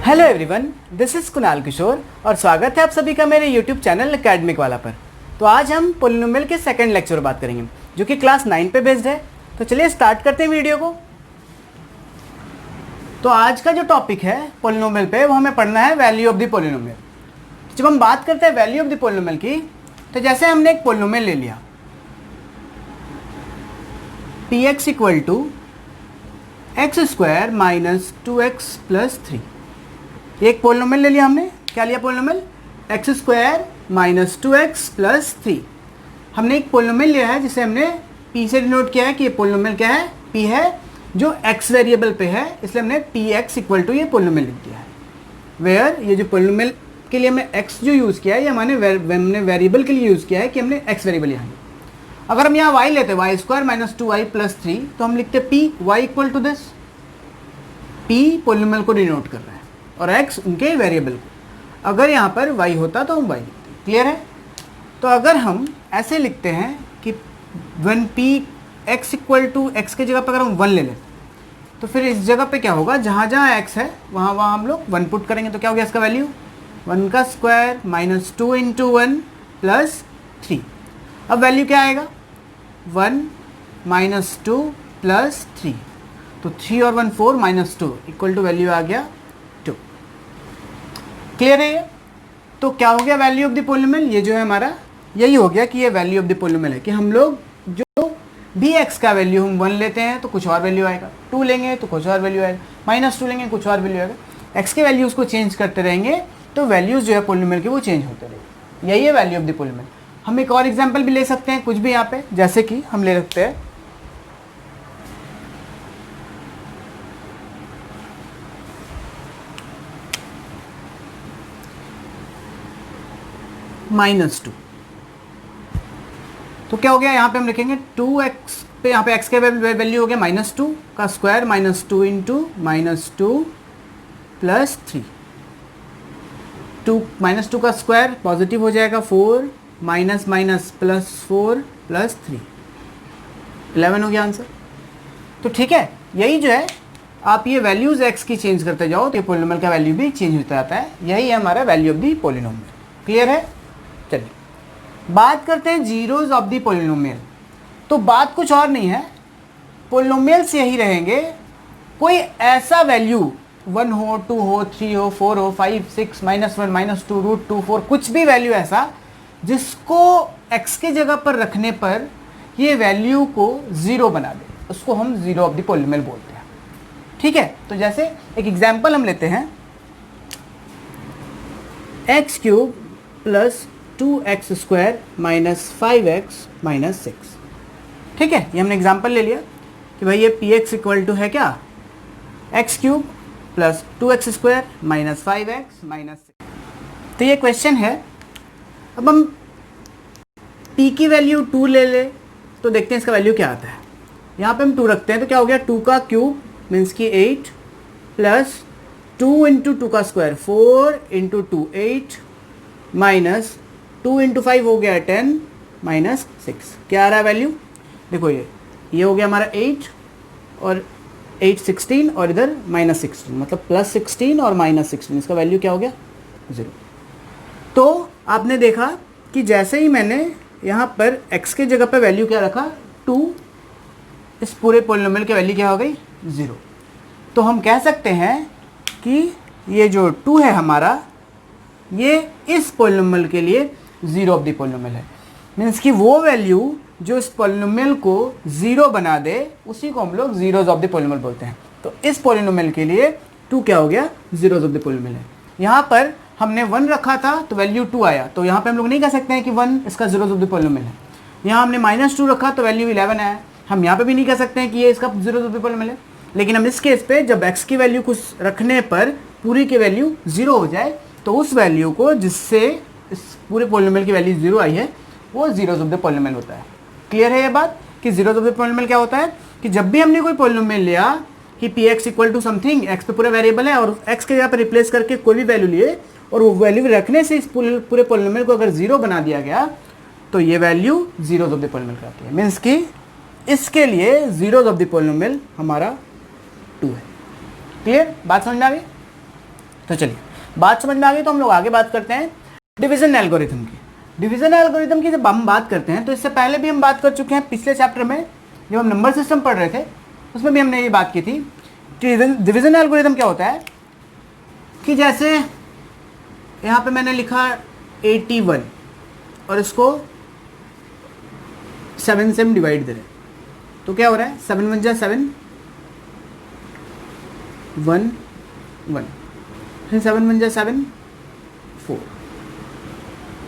Hello everyone, this is Kunal Kishore और स्वागत है आप सभी का मेरे यूट्यूब चैनल एकेडमिक वाला पर। तो आज हम पोलिनोमियल के सेकंड लेक्चर पर बात करेंगे जो कि क्लास 9 पे बेस्ड है। तो चलिए स्टार्ट करते हैं वीडियो को। तो आज का जो टॉपिक है पोलिनोमियल पे वो हमें पढ़ना है वैल्यू ऑफ द पोलिनोमियल। जब हम बात करते हैं वैल्यू ऑफ द पोलिनोमियल की, तो जैसे हमने एक पोलिनोमियल ले लिया px equal to x square minus 2x plus 3। एक पोलिनोमियल ले लिया हमने। क्या लिया polynomial? X square minus 2x plus 3। हमने एक पोलिनोमियल लिया है जिसे हमने p से डिनोट किया है कि ये पोलिनोमियल क्या है, p है जो x वेरिएबल पे है, इसलिए हमने px इक्वल टू ये पोलिनोमियल लिख दिया है। वेयर ये जो पोलिनोमियल के लिए हमने x जो यूज़ किया है ये हमने वेरिएबल के लिए यूज़ किया है कि हमने x वेरिएबल यहाँ। अगर हम यहाँ y लेते हैं Y square minus 2y plus 3, तो हम लिखते p y equal to this. p polynomial को डिनोट कर रहा है और x उनके वेरिएबल को। अगर यहाँ पर y होता तो हम y लिखते। क्लियर है? तो अगर हम ऐसे लिखते हैं कि one p x equal to x के जगह पर अगर हम 1 ले लें तो फिर इस जगह पे क्या होगा, जहाँ जहाँ x है वहाँ हम लोग 1 पुट करेंगे। तो क्या हो गया इसका वैल्यू 1 का स्क्वायर माइनस 2 इंटू 1 प्लस 3। अब वैल्यू क्या आएगा 1 माइनस 2 प्लस 3। तो 3 और 1 4 माइनस 2 इक्वल टू वैल्यू आ गया 2। क्लियर है ये? तो क्या हो गया वैल्यू ऑफ द पोलिनोमियल? ये जो है हमारा यही हो गया कि ये वैल्यू ऑफ द पोलिनोमियल है कि हम लोग जो भी x का वैल्यू हम 1 लेते हैं तो कुछ और वैल्यू आएगा, 2 लेंगे तो कुछ और वैल्यू आएगा, माइनस 2 लेंगे कुछ और वैल्यू आएगा। x के वैल्यूज़ को चेंज करते रहेंगे तो वैल्यूज़ जो है पोलिनोमियल के वो चेंज होते रहेंगे। यही है वैल्यू ऑफ द पोलिनोमियल। हम एक और एग्जाम्पल भी ले सकते हैं कुछ भी यहाँ पे, जैसे कि हम ले सकते हैं -2। तो क्या हो गया यहाँ पे हम लिखेंगे 2x पे, यहाँ पे x के वैल्यू हो गया -2 का स्क्वायर माइनस 2 इंटू -2 प्लस 3। 2 -2 का स्क्वायर पॉजिटिव हो जाएगा 4 माइनस माइनस प्लस 4 प्लस 3, 11 हो गया आंसर। तो ठीक है, यही जो है आप ये वैल्यूज़ x की चेंज करते जाओ तो ये पोलिनोमियल का वैल्यू भी चेंज होता जाता है। यही है हमारा value of the polynomial. Clear है? चलिए बात करते हैं जीरोज ऑफ दी पोलिनोमियल। तो बात कुछ और नहीं है, पोलिनोमियल्स यही रहेंगे। कोई ऐसा वैल्यू 1 हो, 2 हो, 3 हो, 4 हो, 5, 6, -1, -2, √2, 4, कुछ भी वैल्यू ऐसा जिसको x के जगह पर रखने पर ये वैल्यू को 0 बना दे, उसको हम जीरो ऑफ द पोलिनोमियल बोलते हैं। ठीक है? तो जैसे एक एग्जांपल हम लेते हैं x³ plus 2x square minus 5x minus 6। ठीक है, ये हमने एग्जांपल ले लिया कि भाई ये px इक्वल टू है क्या, x³ plus 2x square minus 5x minus 6। तो ये क्वेश्चन है। अब हम p की वैल्यू 2 ले ले तो देखते हैं इसका वैल्यू क्या आता है। यहाँ पे हम 2 रखते हैं तो क्या हो गया 2 का क्यूब मीन्स की 8 प्लस 2 इंटू 2 का स्क्वायर 4 इंटू 2 8 माइनस 2 इंटू 5 हो गया 10 माइनस 6। क्या आ रहा है वैल्यू? देखो ये हो गया हमारा 8 और 8 16 और इधर माइनस 16, मतलब प्लस 16 और माइनस 16। इसका वैल्यू क्या हो गया 0। तो आपने देखा कि जैसे ही मैंने यहाँ पर x के जगह पर वैल्यू क्या रखा 2, इस पूरे पोलिनोमियल की वैल्यू क्या हो गई 0। तो हम कह सकते हैं कि ये जो 2 है हमारा ये इस पोलिनोमियल के लिए जीरो ऑफ द पोलिनोमियल है। मीन्स कि वो वैल्यू जो इस पोलिनोमियल को 0 बना दे उसी को हम लोग जीरोज ऑफ द पोलिनोमियल बोलते हैं। तो इस पोलिनोमियल के लिए 2 क्या हो गया जीरोज ऑफ द पोलिनोमियल है। यहाँ पर हमने 1 रखा था तो वैल्यू 2 आया, तो यहाँ पे हम लोग नहीं कह सकते हैं कि 1 इसका जीरोज ऑफ द पोलिनोमियल है। यहाँ हमने -2 रखा तो वैल्यू 11 आया, हम यहाँ पे भी नहीं कह सकते हैं कि ये इसका जीरोज ऑफ द पोलिनोमियल है। लेकिन हम इस केस पे जब x की वैल्यू कुछ रखने पर पूरी की वैल्यू 0 हो जाए तो उस वैल्यू को जिससे इस पूरे पोलिनोमियल की वैल्यू 0 आई है वो जीरोज ऑफ द पोलिनोमियल होता है। क्लियर है ये बात कि जीरोज ऑफ द पोलिनोमियल क्या होता है कि जब भी हमने कोई पोलिनोमियल लिया कि px equal to something, x पे पूरा वेरिएबल है और x के जगह पर रिप्लेस करके कोई भी वैल्यू लिए और वो वैल्यू रखने से इस पूरे पोलिनोमियल को अगर 0 बना दिया गया तो ये value zeros of the polynomial कहती है। मीन्स कि इसके लिए जीरोज ऑफ द पोलिनोमियल हमारा 2 है। क्लियर? बात समझ में आ गई? तो चलिए बात समझ में आ गई, तो हम लोग आगे बात करते हैं डिवीजन एल्गोरिथम की। डिवीजन एल्गोरिथम की जब हम बात करते हैं तो इससे पहले भी हम बात कर चुके हैं, पिछले चैप्टर में जब हम नंबर सिस्टम पढ़ रहे थे उसमें भी हमने ये बात की थी कि डिवीजन एल्गोरिथम क्या होता है कि जैसे यहाँ पे मैंने लिखा 81 और इसको 7 से हम डिवाइड दे रहे हैं, तो क्या हो रहा है 7 1 जा 7 1 1, फिर 7 1 जा 7 4।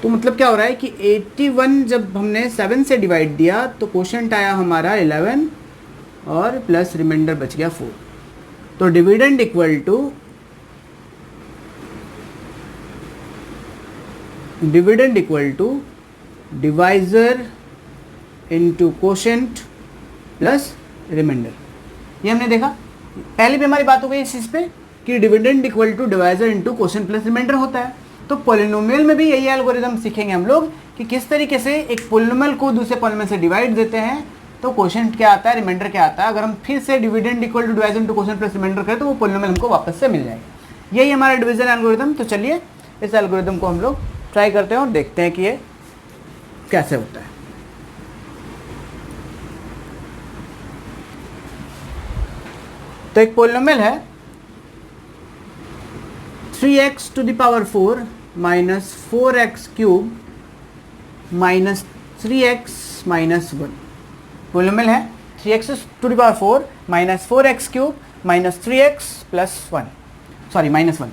तो मतलब क्या हो रहा है कि 81 जब हमने 7 से डिवाइड दिया तो क्वोशंट आया हमारा 11 और प्लस रिमाइंडर बच गया 4। तो dividend equal to divisor into quotient plus remainder. ये हमने देखा, पहले भी हमारी बात हो गई इस चीज़ पे कि dividend equal to divisor into quotient plus remainder होता है। तो पॉलिनोमियल में भी यही एल्गोरिथम सीखेंगे हम लोग कि किस तरीके से एक पॉलिनोमियल को दूसरे पॉलिनोमियल से डिवाइड देते हैं तो क्वोशंट क्या आता है, रिमाइंडर क्या आता है। अगर हम फिर से dividend equal to divisor into quotient plus remainder करें तो वो पॉलिनोमियल हमको वापस से मिल जाएगा। यही हमारा डिवीजन एल्गोरिथम। तो चलिए इस एल्गोरिथम को हम लोग ट्राई करते हैं और देखते हैं कि ये कैसे होता है। तो एक पॉलिनोमियल है 3x to the power 4 minus 4x cube minus 3x minus 1। Polynomial है 3x to the power 4 minus 4x cube minus 3x plus 1, sorry minus 1।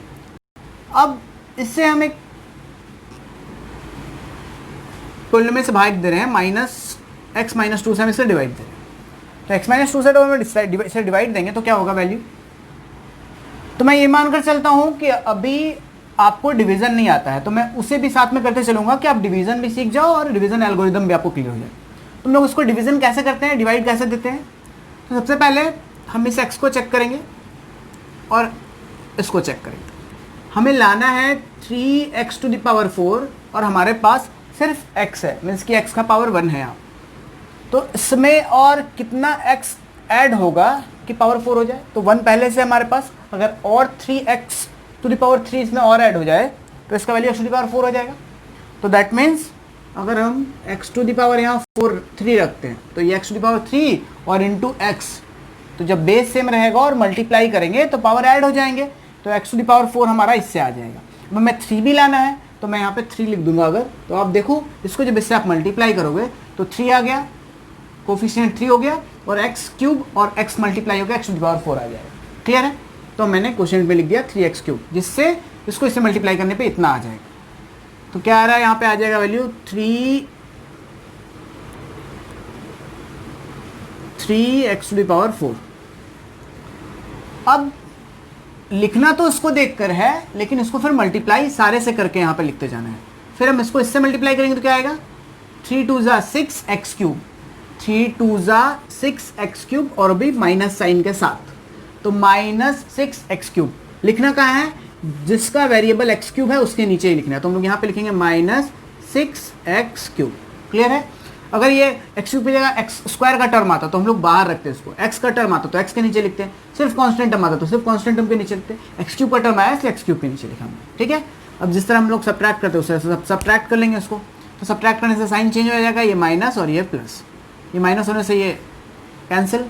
अब इससे हम एक पॉलिनोमियल से भाग दे रहे हैं, माइनस x माइनस 2 से हम इसे डिवाइड दे रहे हैं। तो x माइनस 2 से जब हम इसे डिवाइड देंगे तो क्या होगा वैल्यू। तो मैं ये मानकर चलता हूँ कि अभी आपको डिवीज़न नहीं आता है तो मैं उसे भी साथ में करते चलूँगा कि आप डिवीज़न भी सीख जाओ और डिवीज़न एल्गोरिथम भी आपको क्लियर हो जाए। तुम लोग इसको डिवीज़न कैसे करते हैं, डिवाइड कैसे देते हैं। तो सबसे पहले हम इस x को चेक करेंगे और इसको चेक करेंगे। हमें लाना है 3x टू द पावर 4 और हमारे पास सिर्फ x है, मीन्स कि x का पावर 1 है यहाँ। तो इसमें और कितना x ऐड होगा कि पावर 4 हो जाए। तो 1 पहले से हमारे पास, अगर और 3x टू द पावर 3 इसमें और ऐड हो जाए तो इसका value x to the power 4 हो जाएगा। तो दैट मीन्स अगर हम x टू द पावर यहाँ 3 रखते हैं तो ये x टू द पावर 3 और इंटू x, तो जब बेस सेम रहेगा और मल्टीप्लाई करेंगे तो पावर ऐड हो जाएंगे। तो x टू द पावर 4 हमारा इससे आ जाएगा। अब हमें 3 भी लाना है तो मैं यहाँ पे 3 लिख दूंगा अगर, तो आप देखो इसको जब इससे आप मल्टीप्लाई करोगे तो 3 आ गया, कोफिशिएंट 3 हो गया और x क्यूब और x मल्टीप्लाई हो गया x टू द पावर 4 आ जाएगा। क्लियर है। तो मैंने क्वेश्चन में लिख दिया 3x क्यूब, जिससे इसको इससे मल्टीप्लाई करने पे इतना आ जाएगा। तो क्या आ रहा है यहाँ पे आ जाएगा value 3x to the power 4। अब लिखना तो इसको देखकर है लेकिन इसको फिर मल्टीप्लाई सारे से करके यहाँ पे लिखते जाना है। फिर हम इसको इससे मल्टीप्लाई करेंगे तो क्या आएगा 3 2 जा 6x क्यूब, 3 2 जा 6x क्यूब और अभी माइनस साइन के साथ, तो माइनस 6x क्यूब। लिखना कहाँ है, जिसका वेरिएबल x क्यूब है उसके नीचे ही लिखना है। तो हम लोग यहाँ पे लिखेंगे माइनस 6x क्यूब। क्लियर है। अगर ये x क्यूब की जगह x स्क्वायर का टर्म आता तो हम लोग बाहर रखते हैं इसको, x का टर्म आता तो x के नीचे लिखते हैं, सिर्फ कांस्टेंट टर्म आता तो सिर्फ कांस्टेंट टर्म के नीचे लिखते हैं। x क्यूब का टर्म आया इसलिए x क्यूब के नीचे लिखा हमने। ठीक है। अब जिस तरह हम लोग सब्ट्रैक्ट करते हैं उस तरह से सब्ट्रैक्ट कर लेंगे इसको। तो सब्ट्रैक्ट करने से साइन चेंज हो जाएगा, ये माइनस और ये प्लस, ये माइनस होने से ये कैंसिल,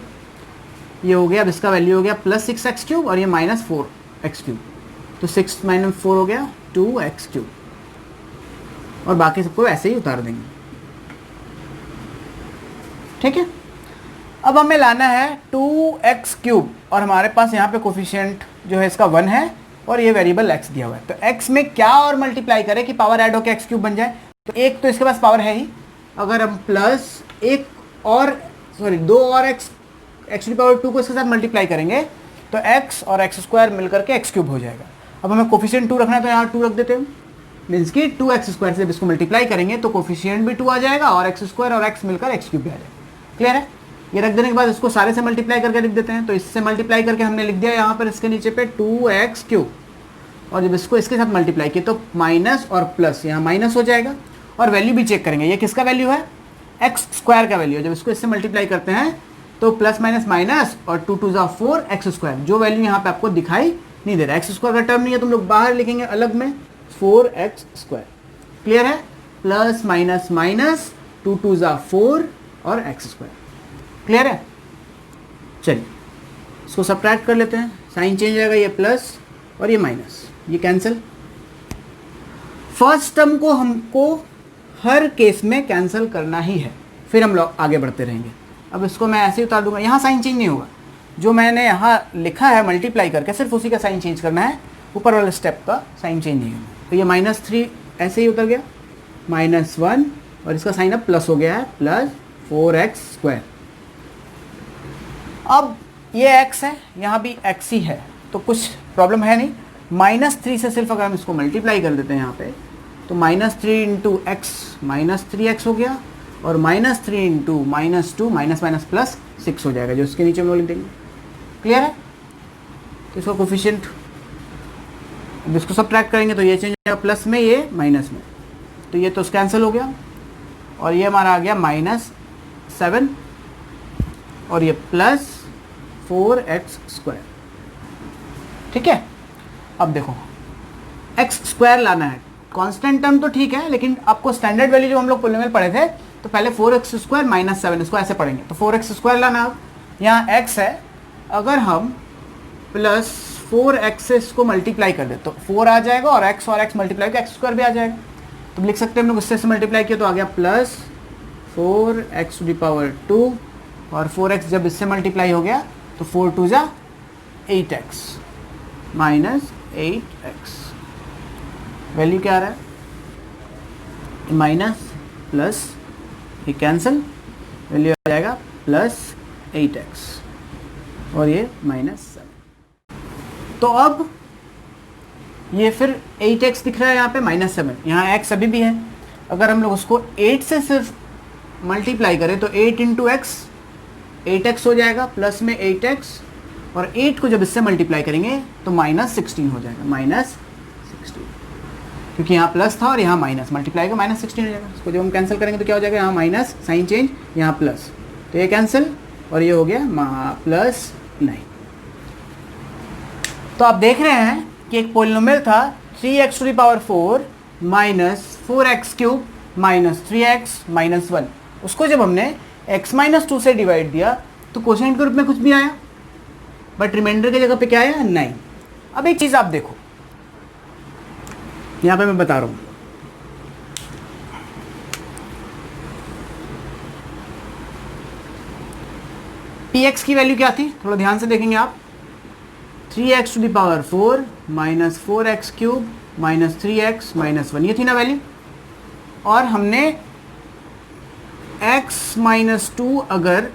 ये हो गया। अब इसका वैल्यू हो गया प्लस 6x क्यूब और ये माइनस 4x क्यूब। तो 6 माइनस 4 हो गया 2x क्यूब और बाकी सबको ऐसे ही उतार देंगे। ठीक है। अब हमें लाना है 2x क्यूब और हमारे पास यहाँ पे कोफिशिएंट जो है इसका 1 है और ये वेरिएबल x दिया हुआ है। तो x में क्या और मल्टीप्लाई करें कि पावर ऐड होकर x क्यूब बन जाए। तो एक तो इसके पास पावर है ही, अगर हम प्लस एक और दो और x टू द पावर 2 को इसके साथ मल्टीप्लाई करेंगे तो x और x स्क्वायर मिलकर के x क्यूब हो जाएगा। अब हमें कोफिशिएंट 2 रखना है तो यहाँ 2 रख देते हैं, मीन्स कि 2x स्क्वायर से जब इसको मल्टीप्लाई करेंगे तो कोफिशिएंट भी 2 आ जाएगा और x स्क्वायर और x मिलकर x क्यूब भी आ जाएगा। क्लियर है। ये रख देने के बाद इसको सारे से मल्टीप्लाई करके लिख देते हैं। तो इससे मल्टीप्लाई करके हमने लिख दिया यहाँ पर इसके नीचे पे 2x क्यूब और जब इसको इसके साथ मल्टीप्लाई किया तो माइनस और प्लस यहाँ माइनस हो जाएगा। और वैल्यू भी चेक करेंगे, ये किसका वैल्यू है, x स्क्वायर का वैल्यू है। जब इसको इससे मल्टीप्लाई करते हैं तो प्लस माइनस माइनस और 2 2 जा 4x स्क्वायर, जो वैल्यू यहाँ पे आपको दिखाई नहीं दे रहा, एक्स स्क्वायर का टर्म नहीं है, तुम लोग बाहर लिखेंगे अलग में 4x²। क्लियर है? प्लस माइनस माइनस 2 2 ज़ा 4 और x²। क्लियर है? चलिए इसको सब्ट्रैक्ट कर लेते हैं, साइन चेंज हो जाएगा, ये प्लस और ये माइनस, ये कैंसिल। फर्स्ट टर्म को हमको हर केस में कैंसिल करना ही है, फिर हम लोग आगे बढ़ते रहेंगे। अब इसको मैं ऐसे ही उतार दूंगा, यहाँ साइन चेंज नहीं होगा, जो मैंने यहाँ लिखा है मल्टीप्लाई करके सिर्फ उसी का साइन चेंज करना है, ऊपर वाले स्टेप का साइन चेंज नहीं करना। तो ये -3 ऐसे ही उतर गया, -1 और इसका साइन अब प्लस हो गया है, प्लस 4x²। अब ये x है, यहाँ भी x ही है, तो कुछ प्रॉब्लम है नहीं। -3 से सिर्फ अगर हम इसको मल्टीप्लाई कर देते हैं यहाँ पे, तो -3 इंटू एक्स -3x हो गया, और -3 इंटू -2 माइनस माइनस प्लस 6 हो जाएगा, जो इसके नीचे हम लोग लिख देंगे। क्लियर है? तो इसका कोफिशिएंट इसको सब्ट्रैक्ट करेंगे तो ये चेंज हो जाएगा प्लस में, ये माइनस में, तो ये तो कैंसिल हो गया, और ये हमारा आ गया -7 और ये प्लस 4x²। ठीक है? अब देखो x² लाना है, कांस्टेंट टर्म तो ठीक है, लेकिन आपको स्टैंडर्ड वैल्यू जो हम लोग पॉलिनोमियल पढ़े थे, तो पहले 4x² -7 इसको ऐसे पढ़ेंगे, तो 4x² लाना। अब यहाँ x है, अगर हम प्लस 4x से इसको मल्टीप्लाई कर दे तो 4 आ जाएगा, और x मल्टीप्लाई का x² भी आ जाएगा, तो लिख सकते हैं हम लोग इससे मल्टीप्लाई किया तो आ गया प्लस 4x⁻², और 4x जब इससे मल्टीप्लाई हो गया तो 4 2 ज़ा 8x माइनस 8x। वैल्यू क्या आ रहा है? माइनस प्लस, ये कैंसिल, वैल्यू आ जाएगा प्लस 8x और ये -7। तो अब ये फिर 8x दिख रहा है यहाँ पे, -7, यहाँ x अभी भी है। अगर हम लोग उसको 8 से सिर्फ मल्टीप्लाई करें तो 8 इंटू एक्स 8x हो जाएगा, प्लस में 8x, और 8 को जब इससे मल्टीप्लाई करेंगे तो -16 हो जाएगा, -16, क्योंकि यहाँ प्लस था और यहाँ माइनस, मल्टीप्लाई का -16 हो जाएगा। इसको जब हम कैंसिल करेंगे तो क्या हो जाएगा, यहाँ माइनस साइन चेंज, यहाँ प्लस, तो ये कैंसिल और ये हो गया +9। तो आप देख रहे हैं कि एक पोलिनोमियल था 3x⁴ minus 4x³ minus 3x minus 1, उसको जब हमने x-2 से डिवाइड दिया तो कोशेंट के रूप में कुछ भी आया, बट रिमाइंडर की जगह पे क्या आया, 9। अब एक चीज़ आप देखो, यहाँ पे मैं बता रहा हूँ, px की वैल्यू क्या थी, थोड़ा ध्यान से देखेंगे आप, 3x⁴ minus 4x³ minus 3x minus 1, ये थी ना वैल्यू। और हमने x-2 अगर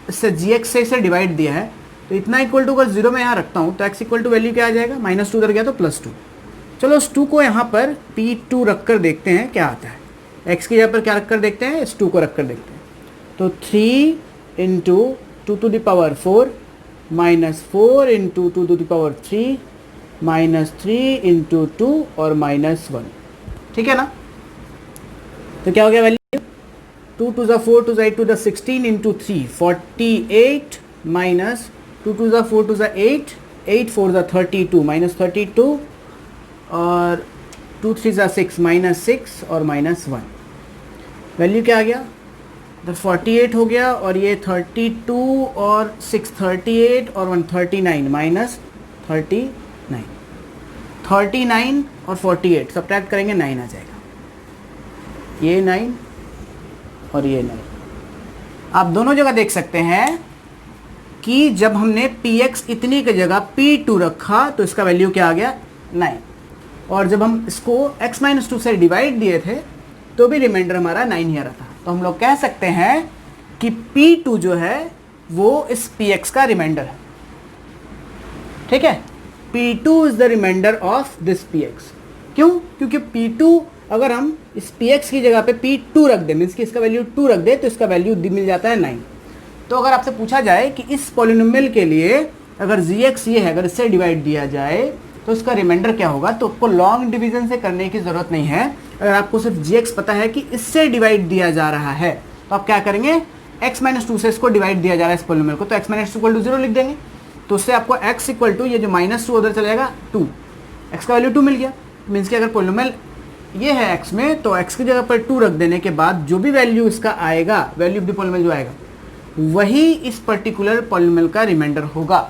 इससे gx से इसे डिवाइड दिया है तो इतना इक्वल टू, अगर 0 में यहाँ रखता हूँ तो x इक्वल टू वैल्यू क्या आ जाएगा, -2 उधर गया तो +2। चलो उस 2 को यहाँ पर p2 रख कर देखते हैं क्या आता है, x की जगह पर क्या रख कर देखते हैं, इस 2 को रख कर देखते हैं। तो 3 into 2⁴ minus 4 into 2⁵ minus 3 into 2 और -1, ठीक है ना। तो क्या हो गया वैल्यू, 2 2 ज़ा 4 2 ज़ा 8 2 ज़ा 16 इंटू 3 48 माइनस 2 2 ज़ा 4 2 ज़ा 8 8 4 ज़ा 32 माइनस 32 और 2 3 ज़ा 6 माइनस 6 और -1। वैल्यू क्या आ गया, तो 48 हो गया, और ये 32 और 6 38 और 1 39 माइनस 39, 39 और 48 सब्ट्रैक्ट करेंगे 9 आ जाएगा, ये 9 और ये 9। आप दोनों जगह देख सकते हैं कि जब हमने px इतनी की जगह p2 रखा तो इसका वैल्यू क्या आ गया, 9, और जब हम इसको x-2 से डिवाइड दिए थे तो भी रिमाइंडर हमारा 9 ही आ रहा था। तो हम लोग कह सकते हैं कि p2 जो है वो इस px का रिमाइंडर है, ठीक है। p2 is the remainder of this px। क्यों, क्योंकि p2 अगर हम इस px की जगह पे p2 रख दें, मीन्स कि इसका वैल्यू 2 रख दे तो इसका वैल्यू मिल जाता है 9। तो अगर आपसे पूछा जाए कि इस पॉलिनोमियल के लिए अगर gx ये है, अगर इससे डिवाइड दिया जाए तो इसका रिमाइंडर क्या होगा, तो आपको लॉन्ग डिवीजन से करने की ज़रूरत नहीं है। अगर आपको सिर्फ gx पता है कि इससे डिवाइड दिया जा रहा है तो आप क्या करेंगे, x-2 से इसको डिवाइड दिया जा रहा है इस पॉलिनोमियल को, तो x-2 = 0 लिख देंगे। तो उससे आपको x इक्वल टू ये जो -2 उधर चला जाएगा 2, x का वैल्यू 2 मिल गया। मीन्स कि अगर पॉलिनोमियल ये है x में, तो x की जगह पर 2 रख देने के बाद जो भी वैल्यू इसका आएगा, वैल्यू ऑफ द पॉलिनोमियल जो आएगा, वही इस पर्टिकुलर पॉलिनोमियल का रिमाइंडर होगा।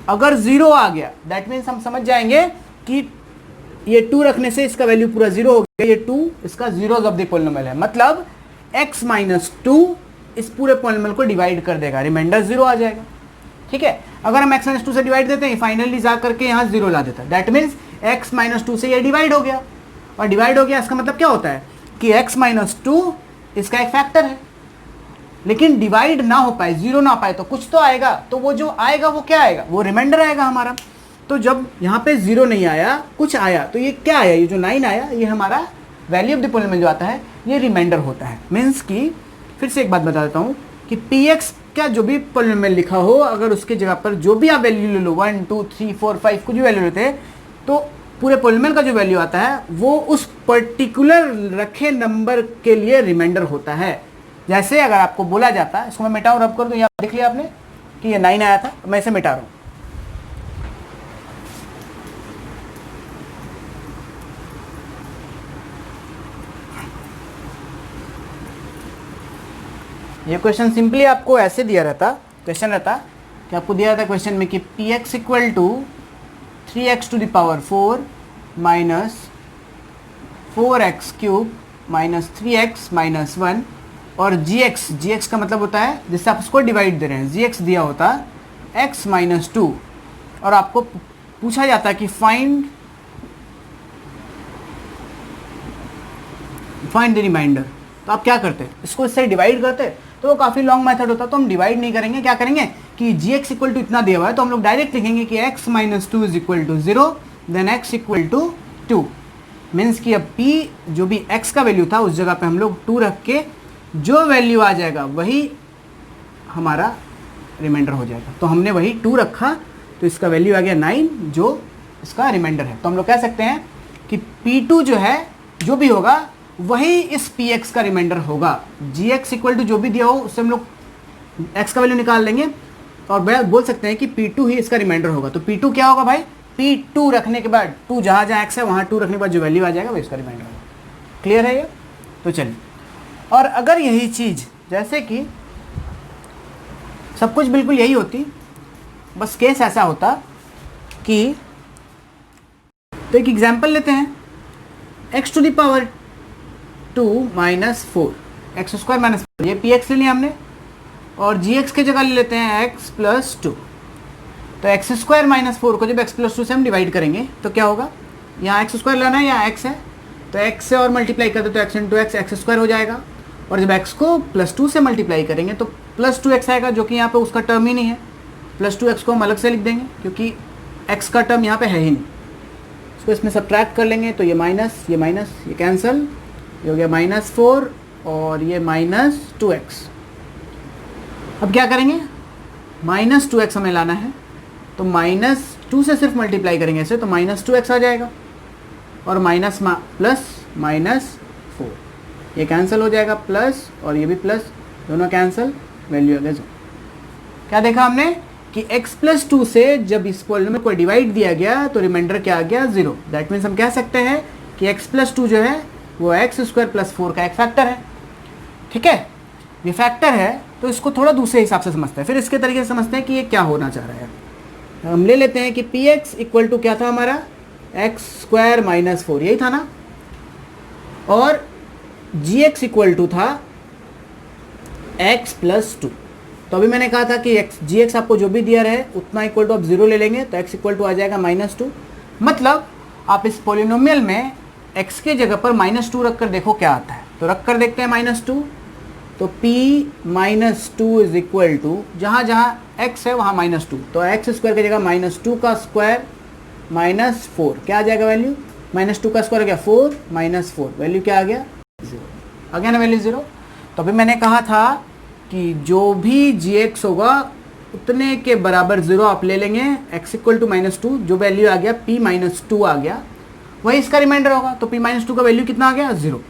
अगर 0 आ गया दैट मीन्स हम समझ जाएंगे कि ये 2 रखने से इसका वैल्यू पूरा 0 हो गया, ये 2 इसका जीरोज ऑफ द पॉलिनोमियल है, मतलब x माइनस 2 इस पूरे पॉलिनोमियल को डिवाइड कर देगा, रिमाइंडर 0 आ जाएगा। ठीक है, अगर हम x माइनस 2 से डिवाइड देते हैं, फाइनली जा करके यहाँ 0 ला देता है, दैट मीन्स x माइनस 2 से ये डिवाइड हो गया, और डिवाइड हो गया इसका मतलब क्या होता है कि x माइनस 2 इसका एक फैक्टर है, लेकिन डिवाइड ना हो पाए, 0 ना पाए, तो कुछ तो आएगा, तो वो जो आएगा वो क्या आएगा, वो रिमाइंडर आएगा हमारा। तो जब यहाँ पे 0 नहीं आया, कुछ आया, तो ये क्या आया, ये जो 9 आया, ये हमारा वैल्यू ऑफ द पॉलिनोमियल जो आता है, ये रिमाइंडर होता है। मीन्स कि फिर से एक बात बता देता हूँ कि px का जो भी पॉलिनोमियल लिखा हो, अगर उसके जगह पर जो भी आप वैल्यू ले लो, 1 2 3 4 5 कुछ भी वैल्यू लेते हैं, तो पूरे पॉलिनोमियल का जो वैल्यू आता है वो उस पर्टिकुलर रखे नंबर के लिए रिमाइंडर होता है। जैसे अगर आपको बोला जाता, इसको मैं मिटाऊँ, रब कर दूँ, यहाँ देख लिया आपने कि ये 9 आया था, मैं इसे मिटा रहा हूँ। ये क्वेश्चन सिंपली आपको ऐसे दिया रहता, क्वेश्चन रहता कि आपको दिया रहता क्वेश्चन में कि px equal to 3x to the power 4 minus 4x cube minus 3x minus 1, और gx का मतलब होता है जिससे आप उसको डिवाइड दे रहे हैं, gx दिया होता x माइनस 2, और आपको पूछा जाता कि फाइंड द रिमाइंडर। तो आप क्या करते, इसको इससे डिवाइड करते, तो वो काफ़ी लॉन्ग मेथड होता, तो हम डिवाइड नहीं करेंगे, क्या करेंगे कि gx इक्वल टू इतना दिया हुआ है, तो हम लोग डायरेक्ट लिखेंगे कि x minus 2 is equal to 0, then x equal to 2। Means कि अब p जो भी x का वैल्यू था उस जगह पे हम लोग 2 रख के जो वैल्यू आ जाएगा वही हमारा रिमाइंडर हो जाएगा। तो हमने वही 2 रखा, तो इसका वैल्यू आ गया 9, जो इसका रिमाइंडर है। तो हम लोग कह सकते हैं कि p2 जो है, जो भी होगा वही इस px का रिमाइंडर होगा। gx इक्वल टू जो भी दिया हो उससे हम लोग x का वैल्यू निकाल लेंगे, और बोल सकते हैं कि p2 ही इसका रिमाइंडर होगा। तो p2 क्या होगा भाई, p2 रखने के बाद 2 जहाँ जहाँ x है वहाँ 2 रखने के बाद जो वैल्यू आ जाएगा वो इसका रिमाइंडर होगा। क्लियर है ये? तो चलिए, और अगर यही चीज़ जैसे कि सब कुछ बिल्कुल यही होती, बस केस ऐसा होता कि, तो एक एग्जाम्पल लेते हैं, x to the power 2 minus 4, x square minus 4, ये px ले लिया हमने, और gx की जगह ले लेते हैं x प्लस 2। तो एक्स स्क्वायर माइनस 4 को जब x प्लस 2 से हम डिवाइड करेंगे तो क्या होगा, यहाँ एक्स स्क्वायर लाना है, यहाँ x है, तो x से और मल्टीप्लाई करते तो x इंटू एक्स स्क्वायर हो जाएगा, और जब x को प्लस 2 से मल्टीप्लाई करेंगे तो प्लस 2x आएगा, जो कि यहाँ पे उसका टर्म ही नहीं है। प्लस 2x को हम अलग से लिख देंगे क्योंकि x का टर्म यहाँ पे है ही नहीं, इसको इसमें सब्ट्रैक्ट कर लेंगे, तो ये माइनस ये कैंसिल, ये हो गया -4 और ये -2x। अब क्या करेंगे, -2x हमें लाना है, तो -2 से सिर्फ मल्टीप्लाई करेंगे ऐसे, तो -2x आ जाएगा, और माइनस प्लस -4, ये कैंसिल हो जाएगा, प्लस और ये भी प्लस, दोनों कैंसिल, वैल्यू आ गया 0। क्या देखा हमने कि x प्लस 2 से जब इस पॉलिनोमियल को डिवाइड दिया गया तो रिमाइंडर क्या आ गया, 0। दैट मीन्स हम कह सकते हैं कि x प्लस 2 जो है वो एक्स स्क्वायर प्लस 4 का एक फैक्टर है। ठीक है, ये फैक्टर है, तो इसको थोड़ा दूसरे हिसाब से समझते हैं, फिर इसके तरीके से समझते हैं कि ये क्या होना चाह रहा है। हम ले लेते हैं कि px इक्वल टू क्या था हमारा, एक्स स्क्वायर माइनस 4, यही था ना, और gx इक्वल टू था x प्लस 2। तो अभी मैंने कहा था कि gx आपको जो भी दिया रहे उतना इक्वल टू आप 0 ले लेंगे, तो x इक्वल टू आ जाएगा -2। मतलब आप इस पॉलिनोमियल में x के जगह पर -2 रख कर देखो क्या आता है, तो रख कर देखते हैं -2, तो p -2 इज इक्वल टू, जहाँ जहाँ x है वहाँ -2, तो x स्क्वायर की जगह -2 का स्क्वायर -4, क्या आ जाएगा वैल्यू, -2 का स्क्वायर क्या 4 -4, वैल्यू क्या आ गया 0, आ गया ना वैल्यू 0। तो अभी मैंने कहा था कि जो भी gx होगा उतने के बराबर 0 आप ले लेंगे, x इक्वल टू -2, जो वैल्यू आ गया p -2 आ गया, वही इसका रिमाइंडर होगा। तो p -2 का वैल्यू कितना आ गया 0।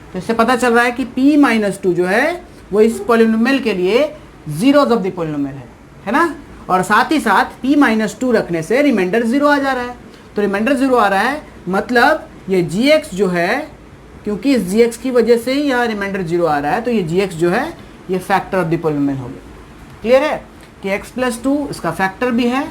तो इससे पता चल रहा है कि p -2 जो है वो इस पॉलिनोमियल के लिए जीरोज ऑफ द पॉलिनोमियल है ना। और साथ ही साथ p-2 रखने से रिमाइंडर 0 आ जा रहा है। तो रिमाइंडर 0 आ रहा है, मतलब ये gx जो है, क्योंकि इस gx की वजह से ही यहाँ रिमाइंडर 0 आ रहा है, तो ये gx जो है ये फैक्टर ऑफ द पॉलिनोमियल हो गया। क्लियर है कि x+2 इसका फैक्टर भी है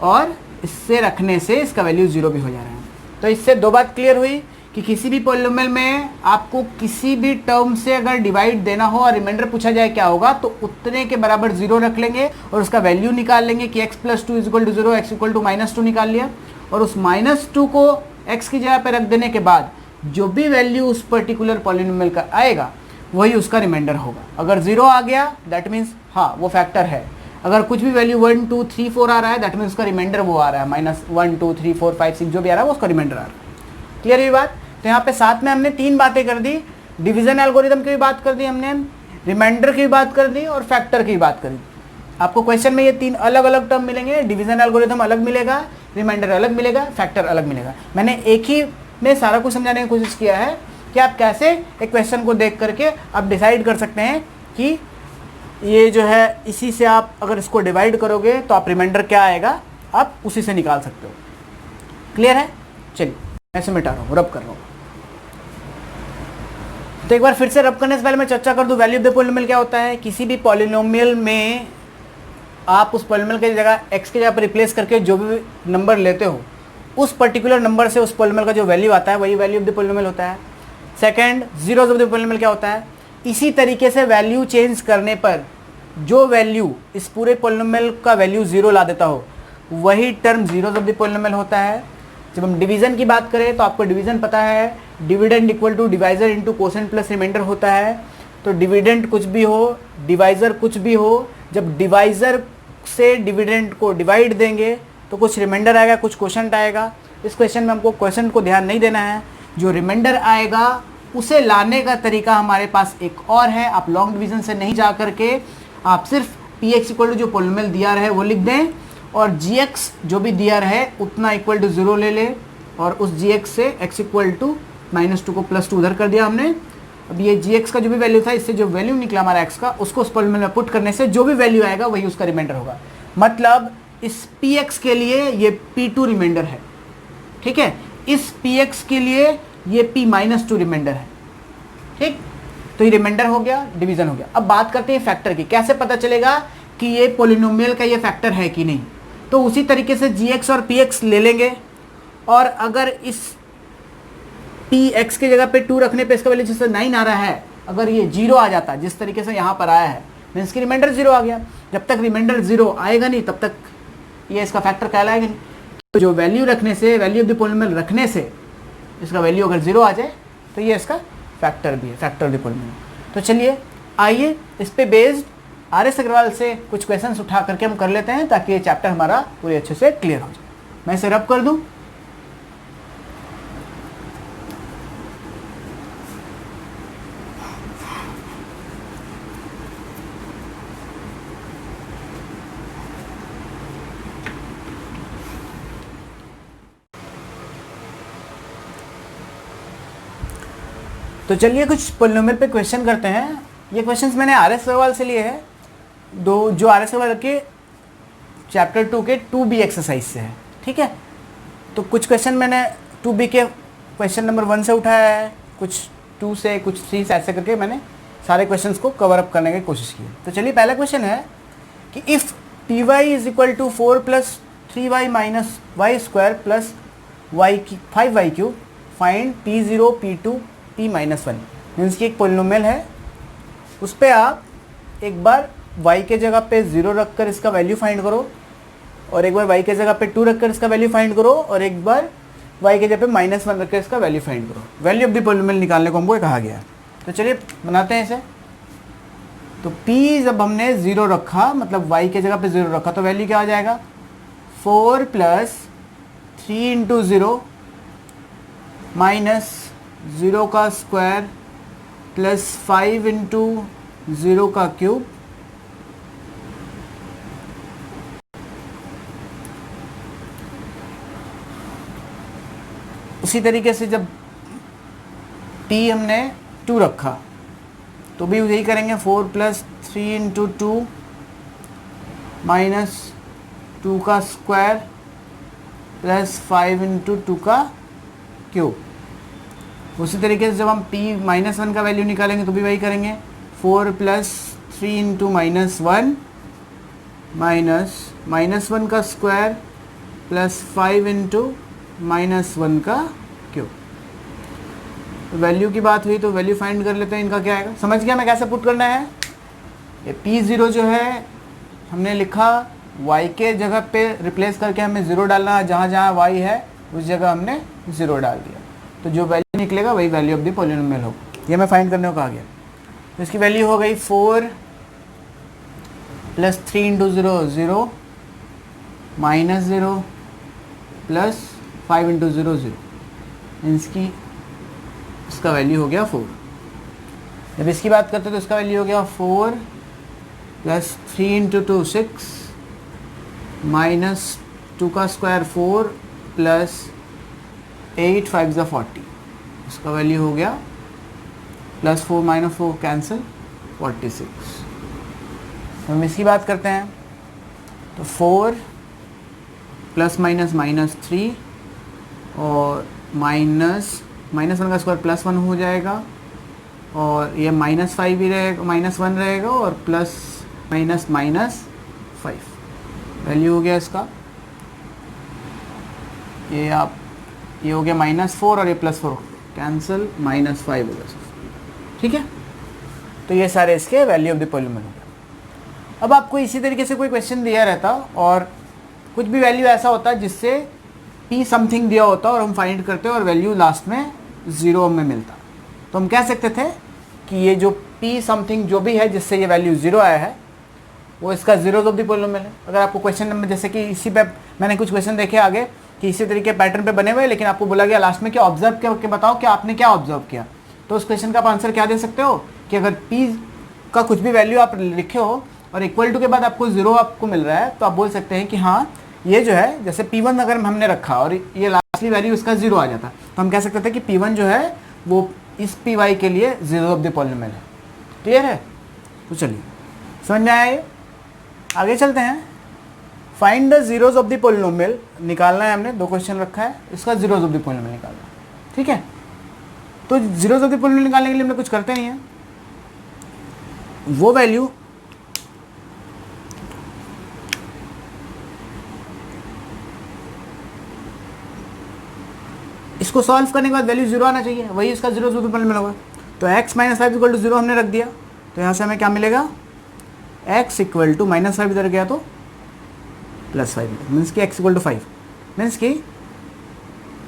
और इससे रखने से इसका वैल्यू 0 भी हो जा रहा है। तो इससे दो बात क्लियर हुई कि किसी भी पॉलिनोमियल में आपको किसी भी टर्म से अगर डिवाइड देना हो और रिमाइंडर पूछा जाए क्या होगा, तो उतने के बराबर 0 रख लेंगे और उसका वैल्यू निकाल लेंगे कि x+2 = 0, x = -2 निकाल लिया, और उस -2 को x की जगह पे रख देने के बाद जो भी वैल्यू उस पर्टिकुलर पॉलिनोमियल का आएगा वही उसका रिमाइंडर होगा। अगर 0 आ गया दैट मीन्स हाँ वो फैक्टर है, अगर कुछ भी वैल्यू 1 2 3 4 आ रहा है दैट मीन्स उसका रिमाइंडर वो आ रहा है, -1 2 3 4 5 6 जो भी आ रहा है वो उसका रिमाइंडर आ रहा है। क्लियर हुई बात? तो यहाँ पे साथ में हमने 3 बातें कर दी, डिवीजन एल्गोरिथम की भी बात कर दी हमने, रिमाइंडर की भी बात कर दी और फैक्टर की बात कर दी। आपको क्वेश्चन में ये 3 अलग अलग टर्म मिलेंगे, डिवीजन एल्गोरिथम अलग मिलेगा, रिमाइंडर अलग मिलेगा, फैक्टर अलग मिलेगा। मैंने एक ही में सारा कुछ समझाने की कोशिश किया है कि आप कैसे एक क्वेश्चन को देख करके आप डिसाइड कर सकते हैं कि ये जो है इसी से आप अगर इसको डिवाइड करोगे तो आप रिमाइंडर क्या आएगा आप उसी से निकाल सकते हो। क्लियर है? चलिए ऐसे मिटा रहा हूँ, रब कर रहा हूँ। तो एक बार फिर से रब करने से पहले मैं चर्चा कर दूं वैल्यू ऑफ द पॉलिनोमियल क्या होता है। किसी भी पॉलिनोमियल में आप उस पॉलिनोमियल की जगह x की जगह पर रिप्लेस करके जो भी नंबर लेते हो उस पर्टिकुलर नंबर से उस पॉलिनोमियल का जो वैल्यू आता है वही वैल्यू ऑफ द पॉलिनोमियल होता है। Second, zeros of the polynomial क्या होता है, इसी तरीके से वैल्यू चेंज करने पर जो वैल्यू इस पूरे पॉलिनोमियल का वैल्यू 0 ला देता हो वही term zeros of the polynomial होता है। जब हम डिवीजन की बात करें तो आपको डिवीजन पता है, dividend equal to divisor into quotient plus remainder होता है। तो डिविडेंड कुछ भी हो, डिवाइजर कुछ भी हो, जब डिवाइजर से डिविडेंड को डिवाइड देंगे तो कुछ रिमाइंडर आएगा, कुछ कोसेंट आएगा। इस क्वेश्चन में हमको कोसेंट को ध्यान नहीं देना है, जो रिमाइंडर आएगा उसे लाने का तरीका हमारे पास एक और है। आप लॉन्ग डिवीजन से नहीं जा करके आप सिर्फ px इक्वल टू जो पॉलिनोमियल दिया रहे वो लिख दें और gx जो भी दिया रहे उतना इक्वल टू 0 ले ले और उस gx से x इक्वल टू -2 को +2 उधर कर दिया हमने। अब ये gx का जो भी वैल्यू था, इससे जो वैल्यू निकला हमारा x का, उसको उस पॉलिनोमियल में पुट करने से जो भी वैल्यू आएगा वही उसका रिमाइंडर होगा। मतलब इस px के लिए ये p2 रिमाइंडर है, ठीक है, इस px के लिए ये p-2 रिमाइंडर है, ठीक। तो ये रिमाइंडर हो गया, डिवीजन हो गया। अब बात करते हैं फैक्टर की। कैसे पता चलेगा कि ये पॉलिनोमियल का ये फैक्टर है कि नहीं? तो उसी तरीके से gx और px ले लेंगे और अगर इस px की जगह पे 2 रखने पे इसका वैल्यू जैसे 9 आ रहा है, अगर ये 0 आ जाता जिस तरीके से यहाँ पर आया है मीन्स की रिमाइंडर 0 आ गया। जब तक रिमाइंडर 0 आएगा नहीं तब तक ये इसका फैक्टर कहलाएगा नहीं। तो जो वैल्यू रखने से, वैल्यू ऑफ द पॉलिनोमियल रखने से इसका वैल्यू अगर 0 आ जाए तो ये इसका फैक्टर भी है, फैक्टर ऑफ द पॉलिनोमियल। तो चलिए आइए इस पे बेस्ड RS अग्रवाल से कुछ क्वेश्चंस उठा करके हम कर लेते हैं ताकि ये चैप्टर हमारा पूरे अच्छे से क्लियर हो जाए। मैं इसे रब कर दूं। तो चलिए कुछ पॉलिनोमियल पे क्वेश्चन करते हैं। ये क्वेश्चंस मैंने RS अग्रवाल से लिए हैं, दो जो RS अग्रवाल के चैप्टर 2 के 2B एक्सरसाइज से है, ठीक है। तो कुछ क्वेश्चन मैंने 2B के क्वेश्चन नंबर 1 से उठाया है, कुछ 2 से, कुछ 3 से, ऐसे करके मैंने सारे क्वेश्चंस को कवर अप करने की कोशिश की। तो चलिए पहला क्वेश्चन है कि if py is equal to 4 + 3y - y² + y 5y³ find p0 p2 p-1 means की एक पॉलिनोमियल है, उस पर आप एक बार y के जगह पे 0 रखकर इसका वैल्यू फाइंड करो और एक बार y के जगह पे 2 रखकर इसका वैल्यू फाइंड करो और एक बार y के जगह पे -1 रखकर इसका वैल्यू फाइंड करो। वैल्यू ऑफ द पॉलिनोमियल निकालने को हमको कहा गया है। तो चलिए बनाते हैं इसे। तो p जब हमने 0 रखा, मतलब y के जगह पे 0 रखा, तो वैल्यू क्या आ जाएगा 4 + 3 × 0 - 0 का स्क्वायर + 5 × 0 का क्यूब उसी तरीके से जब p हमने 2 रखा तो भी यही करेंगे 4 + 3 × 2 माइनस 2 का स्क्वायर प्लस 5 इंटू 2 का क्यूब। उसी तरीके से जब हम p माइनस 1 का वैल्यू निकालेंगे तो भी वही करेंगे, 4 plus 3 into minus 1 minus minus 1 का स्क्वायर प्लस 5 इंटू माइनस 1 का क्यूब। वैल्यू की बात हुई तो वैल्यू फाइंड कर लेते हैं, इनका क्या आएगा। समझ गया मैं कैसे पुट करना है। ये p0 जो है हमने लिखा y के जगह पे रिप्लेस करके हमें 0 डालना है, जहाँ जहाँ y है उस जगह हमने 0 डाल दिया, तो जो वैल्यू निकलेगा वही वैल्यू ऑफ द पॉलिनोमियल होगा। ये मैं फाइंड करने को कहा गया। तो इसकी वैल्यू हो गई 4 plus 3 into 0 0 minus 0 plus 5 into 0 0, इसकी इसका वैल्यू हो गया 4। जब इसकी बात करते तो इसका वैल्यू हो गया 4 प्लस 3 इंटू 2 6 माइनस 2 का स्क्वायर 4 प्लस 8 5 ज़ा 40, इसका वैल्यू हो गया प्लस 4 माइनस 4 कैंसिल 46। हम इसकी बात करते हैं तो 4 प्लस माइनस माइनस 3 और माइनस 1 का स्क्वायर प्लस 1 हो जाएगा, और ये माइनस 5 भी रहेगा, माइनस 1 रहेगा, और प्लस माइनस माइनस 5 वैल्यू हो गया इसका। ये हो गया माइनस 4 और ये प्लस 4 कैंसिल, माइनस 5 हो गया। ठीक है, तो ये सारे इसके वैल्यू ऑफ द पॉलिनोमियल हो गया। अब आपको इसी तरीके से कोई क्वेश्चन दिया रहता और कुछ भी वैल्यू ऐसा होता है जिससे p समथिंग दिया होता और हम फाइंड करते और वैल्यू लास्ट में 0 में मिलता, तो हम कह सकते थे कि ये जो p समथिंग जो भी है जिससे ये वैल्यू 0 आया है वो इसका जीरोज ऑफ द पॉलिनोमियल है। अगर आपको क्वेश्चन नंबर, जैसे कि इसी पे मैंने कुछ क्वेश्चन देखे आगे कि इसी तरीके पैटर्न पे बने हुए, लेकिन आपको बोला गया लास्ट में क्या ऑब्जर्व करके बताओ कि आपने क्या ऑब्जर्व किया, तो उस क्वेश्चन का आप आंसर क्या दे सकते हो कि अगर p का कुछ भी वैल्यू आप लिखे हो और इक्वल टू के बाद आपको 0 आपको मिल रहा है, तो आप बोल सकते हैं कि हाँ ये जो है, जैसे p1 अगर हमने रखा और ये लास्टली वैल्यू इसका 0 आ जाता, तो हम कह सकते थे कि p1 जो है वो इस py के लिए जीरो ऑफ द पॉलिनोमियल है। क्लियर है? तो चलिए समझ में आया ये, आगे चलते हैं। Find the zeros of the polynomial निकालना है, हमने 2 क्वेश्चन रखा है, इसका जीरोज ऑफ द पॉलिनोमियल निकालना है। ठीक है, तो जीरोज ऑफ द पॉलिनोमियल निकालने के लिए हमने कुछ करते नहीं है, वो वैल्यू इसको सॉल्व करने के बाद वैल्यू 0 आना चाहिए, वही इसका जीरोज ऑफ द पॉलिनोमियल होगा। तो x माइनस 5 इक्वल टू 0 हमने रख दिया, तो यहाँ से हमें क्या मिलेगा, x इक्वल टू माइनस 5 इधर गया तो प्लस 5, मीन्स कि x इक्वल टू 5, मीन्स कि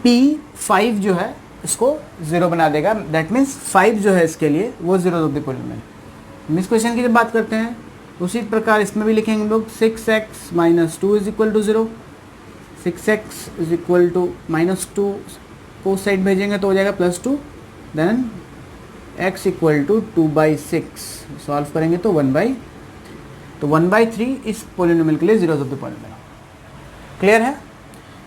p5 जो है इसको 0 बना देगा। दैट मीन्स 5 जो है इसके लिए वो जीरो ऑफ द पॉलिनोमियल। हम इस क्वेश्चन की जब बात करते हैं उसी प्रकार इसमें भी लिखेंगे हम लोग 6x minus 2 is equal to 0, 6x is equal to minus 2 को साइड भेजेंगे तो हो जाएगा plus 2, then x equal to 2/6 solve करेंगे तो 1/3 इस पॉलिनोमियल के लिए zeros of the polynomial. Clear है?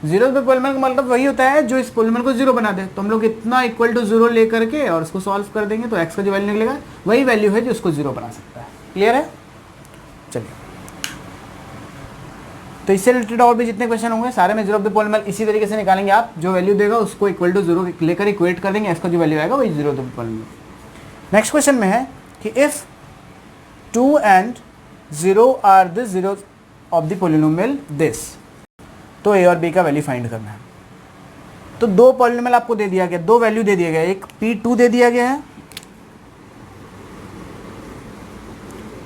जीरो ऑफ द पॉलिनोमियल का मतलब वही होता है जो इस पॉलिनोमियल को 0 बना दे, तो हम लोग इतना इक्वल टू 0 ले करके और उसको सॉल्व कर देंगे तो x का जो वैल्यू निकलेगा वही वैल्यू है जो उसको 0 बना सकता है। क्लियर है? चलिए, तो इससे रिलेटेड और भी जितने क्वेश्चन होंगे सारे में जीरो ऑफ द पॉलिनोमियल इसी तरीके से निकालेंगे। आप जो वैल्यू देगा उसको इक्वल टू 0 लेकर इक्वेट कर देंगे, x का जो वैल्यू आएगा वही zero of the polynomial. Next question में है कि if 2 and 0 are the zero of the polynomial this, तो a और b का वैल्यू फाइंड करना है। तो 2 पॉलिनोमियल आपको दे दिया गया, 2 वैल्यू दे दिया गया, एक p2 दे दिया गया है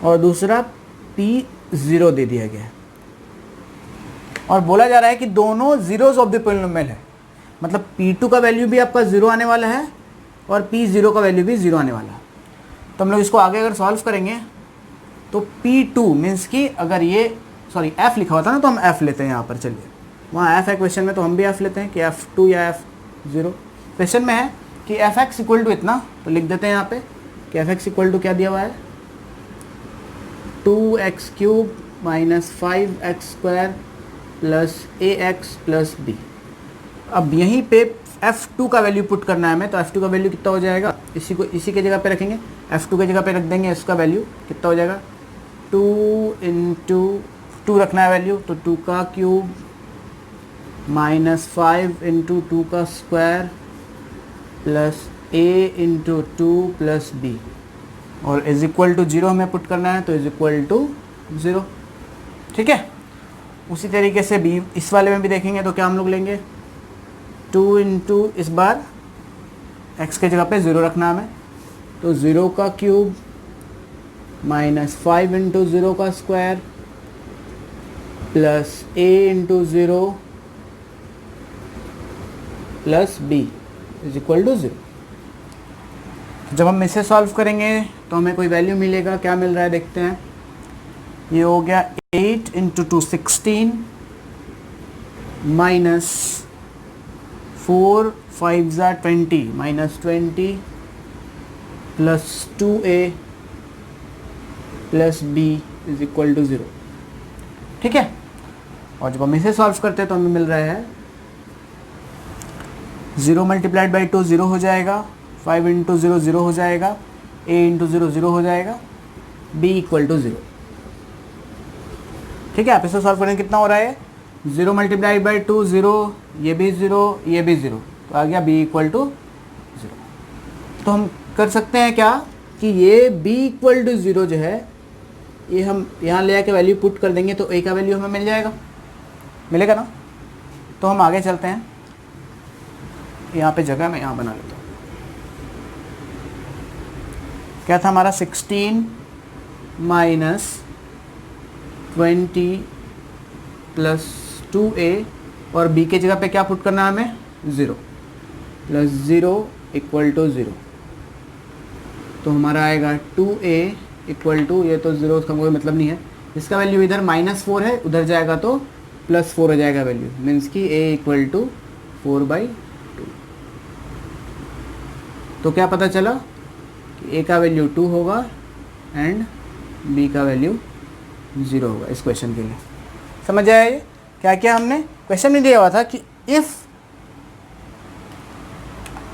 और दूसरा p0 दे दिया गया है, और बोला जा रहा है कि दोनों जीरोज ऑफ द पॉलिनोमियल है, मतलब p2 का वैल्यू भी आपका 0 आने वाला है और p0 का वैल्यू भी 0 आने वाला है। तो हम लोग इसको आगे अगर सॉल्व करेंगे तो p2 मीन्स कि अगर ये f लिखा हुआ था ना तो हम f लेते हैं यहाँ पर। चलिए, वहाँ f है क्वेश्चन में तो हम भी f लेते हैं कि f2 या f0। क्वेश्चन में है कि fx इक्वल टू इतना, तो लिख देते हैं यहाँ पे कि fx इक्वल टू क्या दिया हुआ है, 2x³ minus 5x² plus ax plus b। अब यहीं पे f2 का वैल्यू पुट करना है हमें, तो f2 का वैल्यू कितना हो जाएगा, इसी के जगह पे रखेंगे, f2 के जगह पे रख देंगे, इसका वैल्यू कितना हो जाएगा 2 इंटू 2 रखना है वैल्यू, तो 2 का क्यूब माइनस 5 इंटू 2 का square plus a into 2 plus b, और इज इक्वल टू 0 हमें पुट करना है, तो इज इक्वल टू 0। ठीक है, उसी तरीके से b इस वाले में भी देखेंगे तो क्या हम लोग लेंगे 2 इंटू, इस बार x के जगह पे 0 रखना हमें, तो 0 का क्यूब माइनस 5 इंटू 0 का square plus a into 0 plus b is equal to 0। जब हम इसे सॉल्व करेंगे तो हमें कोई वैल्यू मिलेगा, क्या मिल रहा है देखते हैं। ये हो गया 8 इंटू 2 16 माइनस 4 5 ज़ा 20 minus 20 plus 2a plus b is equal to 0। ठीक है, और जब हम इसे सॉल्व करते हैं तो हमें मिल रहा है 0 मल्टीप्लाइड बाई 2 0 हो जाएगा, 5 इंटू 0 0 हो जाएगा, a इंटू 0 0 हो जाएगा, b इक्वल टू 0। ठीक है, आप इसे सॉल्व करेंगे कितना हो रहा है 0 मल्टीप्लाइड बाई 2 0, ये भी 0, ये भी 0, तो आ गया b इक्वल टू 0। तो हम कर सकते हैं क्या कि ये b इक्वल टू 0 जो है ये हम यहाँ ले आके वैल्यू पुट कर देंगे तो a का वैल्यू हमें मिल जाएगा, मिलेगा ना। तो हम आगे चलते हैं, यहाँ पे जगह मैं यहाँ बना लेता हूँ। क्या था हमारा 16 माइनस 20 प्लस 2a, और b के जगह पे क्या पुट करना है हमें 0 प्लस 0 इक्वल टू 0, तो हमारा आएगा 2a इक्वल टू, ये तो 0 उसका कोई मतलब नहीं है, इसका वैल्यू इधर -4 है, उधर जाएगा तो +4 हो जाएगा वैल्यू, मीन्स कि a इक्वल टू 4/2। तो क्या पता चला कि a का वैल्यू 2 होगा एंड b का वैल्यू 0 होगा इस क्वेश्चन के लिए। समझ आया ये क्या क्या हमने क्वेश्चन में दिया हुआ था कि if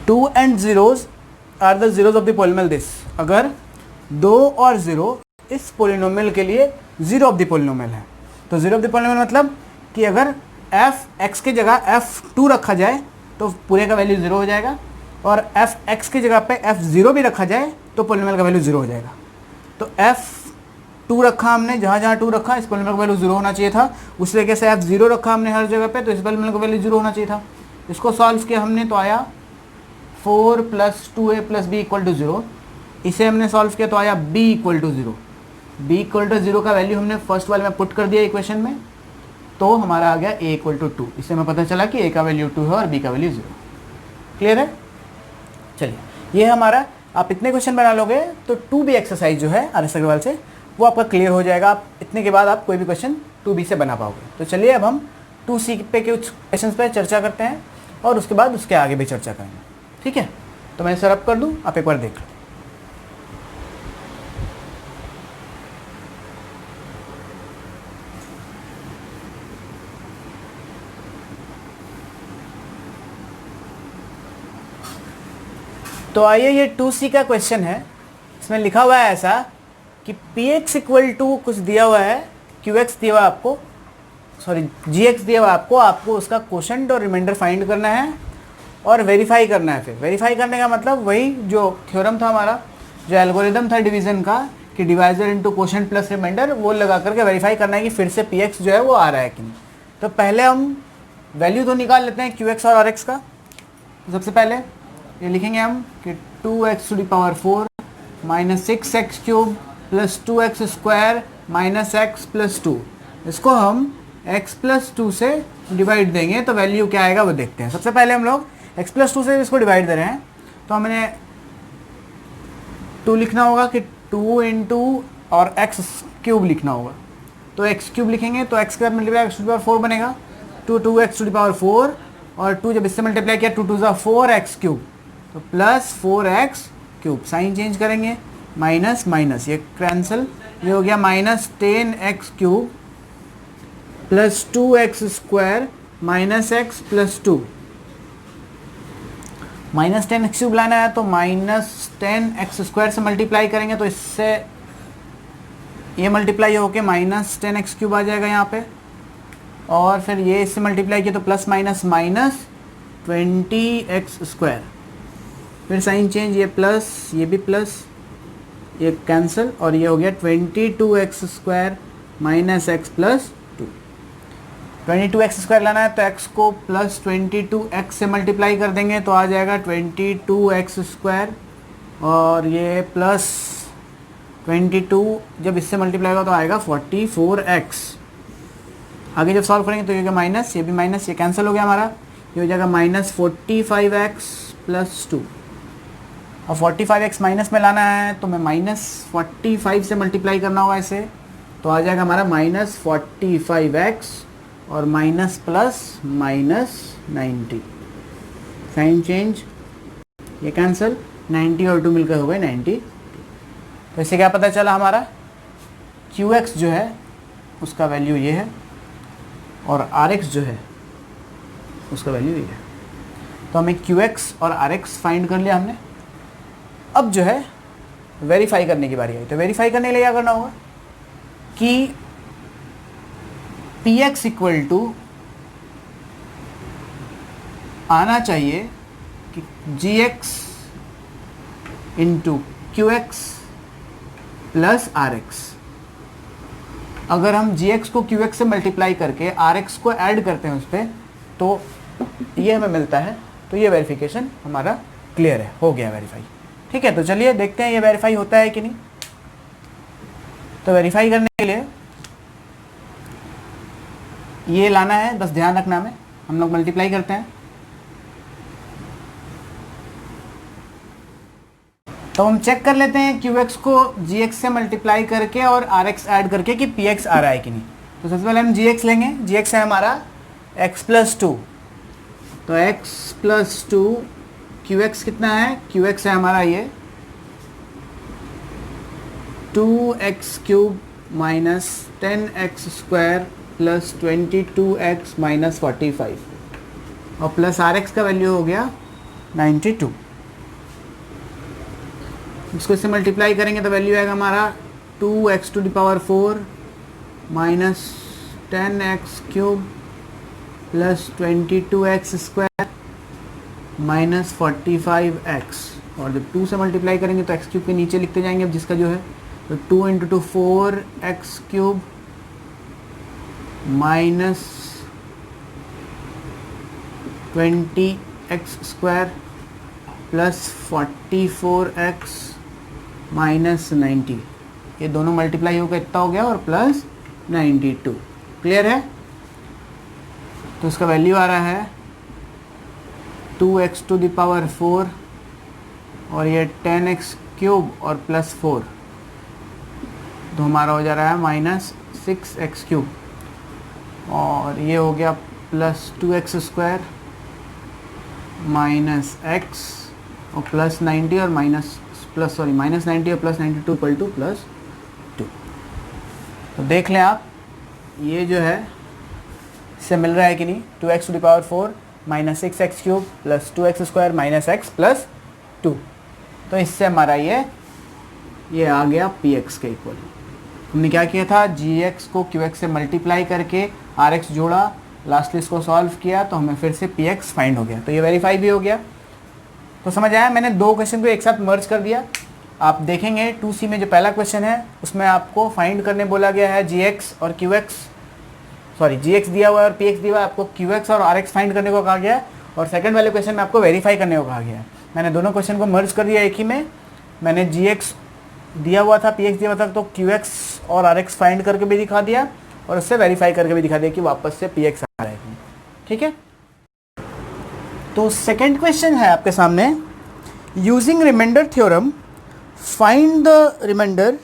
2 and 0s are the zeros of the polynomial this, अगर 2 और 0 इस पोलिनोमियल के लिए 0 ऑफ द पोलिनोमियल है, तो 0 ऑफ द पोलिनोमियल मतलब कि अगर f x की जगह f2 रखा जाए तो पूरे का वैल्यू 0 हो जाएगा, और f x की जगह पे f0 भी रखा जाए तो पोलिनोमियल का वैल्यू 0 हो जाएगा। तो f2 रखा हमने, जहाँ जहाँ 2 रखा इस पोलिनोमियल का वैल्यू 0 होना चाहिए था, उस तरीके से f0 रखा हमने हर जगह पे, तो इस पोलिनोमियल का वैल्यू 0 होना चाहिए था। इसको सॉल्व किया हमने तो आया 4 plus 2a plus b equal to 0। इसे हमने सॉल्व किया तो आया b equal to 0। b equal to 0 का वैल्यू हमने फर्स्ट वाले में पुट कर दिया इक्वेशन में, तो हमारा आ गया a इक्वल टू 2। इससे हमें पता चला कि a का वैल्यू 2 है और b का वैल्यू 0। क्लियर है? चलिए, ये हमारा, आप इतने क्वेश्चन बना लोगे तो 2b एक्सरसाइज जो है आर एस अग्रवाल से वो आपका क्लियर हो जाएगा। आप इतने के बाद आप कोई भी क्वेश्चन 2b से बना पाओगे। तो चलिए अब हम 2c पे के कुछ क्वेश्चन पे चर्चा करते हैं और उसके बाद उसके आगे भी चर्चा करेंगे। ठीक है, तो मैं सर अप कर दूँ, आप एक बार देख लो। तो आइए, ये 2c का क्वेश्चन है। इसमें लिखा हुआ है ऐसा कि px इक्वल टू कुछ दिया हुआ है, qx दिया हुआ आपको, सॉरी gx दिया हुआ आपको उसका क्वोशंट और रिमाइंडर फाइंड करना है और वेरीफाई करना है। फिर वेरीफाई करने का मतलब वही जो थ्योरम था हमारा, जो एल्गोरिदम था डिवीज़न का कि divisor into quotient plus remainder, वो लगा करके वेरीफाई करना है कि फिर से px जो है वो आ रहा है कि नहीं। तो पहले हम वैल्यू तो निकाल लेते हैं qx और rx का। तो सबसे पहले ये लिखेंगे हम कि 2x⁴ minus 6x cube plus 2x square minus x plus 2, इसको हम x प्लस 2 से डिवाइड देंगे तो वैल्यू क्या आएगा वो देखते हैं। सबसे पहले हम लोग x प्लस 2 से इसको डिवाइड दे रहे हैं, तो हमने 2 लिखना होगा कि 2 इंटू और x क्यूब लिखना होगा। तो x क्यूब लिखेंगे तो x के साथ मल्टीप्लाई x⁴ बनेगा, 2x⁴, और 2 जब इससे मल्टीप्लाई किया 2 2 4x क्यूब, तो plus 4x cube. Sign change करेंगे, माइनस माइनस ये कैंसिल, ये हो गया minus 10x cube plus 2x square minus x plus 2। Minus 10x cube लाना है तो माइनस 10x स्क्वायर से मल्टीप्लाई करेंगे तो इससे ये मल्टीप्लाई होके माइनस 10x³ आ जाएगा यहाँ पे, और फिर ये इससे मल्टीप्लाई किया तो प्लस माइनस माइनस 20x², फिर साइन चेंज, ये प्लस ये भी प्लस, ये कैंसिल, और ये हो गया 22x² minus x plus 2। 22x² लाना है तो x को प्लस 22x से मल्टीप्लाई कर देंगे तो आ जाएगा 22x², और ये प्लस 22 जब इससे मल्टीप्लाई होगा तो आएगा 44x। आगे जब सॉल्व करेंगे तो ये होगा माइनस, ये भी माइनस, ये कैंसिल हो गया हमारा, ये हो जाएगा माइनस 45x प्लस 2। और 45x माइनस में लाना है तो मैं माइनस 45 से मल्टीप्लाई करना होगा इसे, तो आ जाएगा हमारा माइनस 45x और minus plus minus 90, sign change, ये कैंसिल, 90 और 2 मिलकर हो गए 90। तो इससे क्या पता चला हमारा QX जो है उसका वैल्यू ये है और RX जो है उसका वैल्यू ये है। तो हमें QX और RX फाइंड कर लिया हमने। अब जो है वेरीफाई करने की बारी आई। तो वेरीफाई करने के लिए क्या करना होगा कि PX इक्वल टू आना चाहिए कि GX into QX plus RX। अगर हम GX को QX से मल्टीप्लाई करके RX को ऐड करते हैं उस पर तो ये हमें मिलता है। तो ये वेरिफिकेशन हमारा क्लियर है, हो गया वेरीफाई। ठीक है, तो चलिए देखते हैं ये वेरीफाई होता है कि नहीं। तो वेरीफाई करने के लिए ये लाना है, बस ध्यान रखना में हम लोग मल्टीप्लाई करते हैं। तो हम चेक कर लेते हैं QX को GX से मल्टीप्लाई करके और RX ऐड करके कि PX आ रहा है कि नहीं। तो सबसे पहले हम GX लेंगे। GX है हमारा x प्लस 2, तो x प्लस 2, QX कितना है, QX है हमारा ये 2x³ minus 10x² plus 22x minus 45, और प्लस RX का वैल्यू हो गया 92। इसको इससे मल्टीप्लाई करेंगे तो वैल्यू आएगा हमारा 2x⁴ minus 10x³ plus 22x² minus 45x, और जब 2 से मल्टीप्लाई करेंगे तो x³ के नीचे लिखते जाएंगे अब जिसका जो है, तो 2 × 2 4x³ minus 20x² plus 44x minus 90, ये दोनों मल्टीप्लाई होकर इतना हो गया और प्लस 92। क्लियर है। तो इसका वैल्यू आ रहा है 2x⁴ और ये 10x³ और प्लस 4, तो हमारा हो जा रहा है माइनस 6x³ और ये हो गया प्लस 2x² माइनस x और प्लस 90 और माइनस माइनस 90 और प्लस 92 इक्वल टू प्लस 2। तो देख लें आप ये जो है इससे मिल रहा है कि नहीं, 2x⁴ minus 6x³ plus 2x² minus x plus 2। तो इससे हमारा ये आ गया PX के इक्वल। हमने क्या किया था, GX को QX से मल्टीप्लाई करके RX जोड़ा, लास्टली इसको सॉल्व किया तो हमें फिर से PX फाइंड हो गया। तो ये वेरीफाई भी हो गया। तो समझ आया, मैंने दो क्वेश्चन को एक साथ मर्ज कर दिया। आप देखेंगे 2C में जो पहला क्वेश्चन है उसमें आपको फाइंड करने बोला गया है GX और QX, सॉरी GX दिया हुआ है और PX दिया हुआ है, आपको QX और RX फाइंड करने को कहा गया है। और सेकंड वाले क्वेश्चन में आपको वेरीफाई करने को कहा गया है। मैंने दोनों क्वेश्चन को मर्ज कर दिया एक ही में। मैंने GX दिया हुआ था, PX दिया हुआ था, तो QX और RX फाइंड करके भी दिखा दिया और उससे वेरीफाई करके भी दिखा दिया कि वापस से PX आ रहा है। ठीक है, तो सेकंड क्वेश्चन है आपके सामने, using remainder theorem find the remainder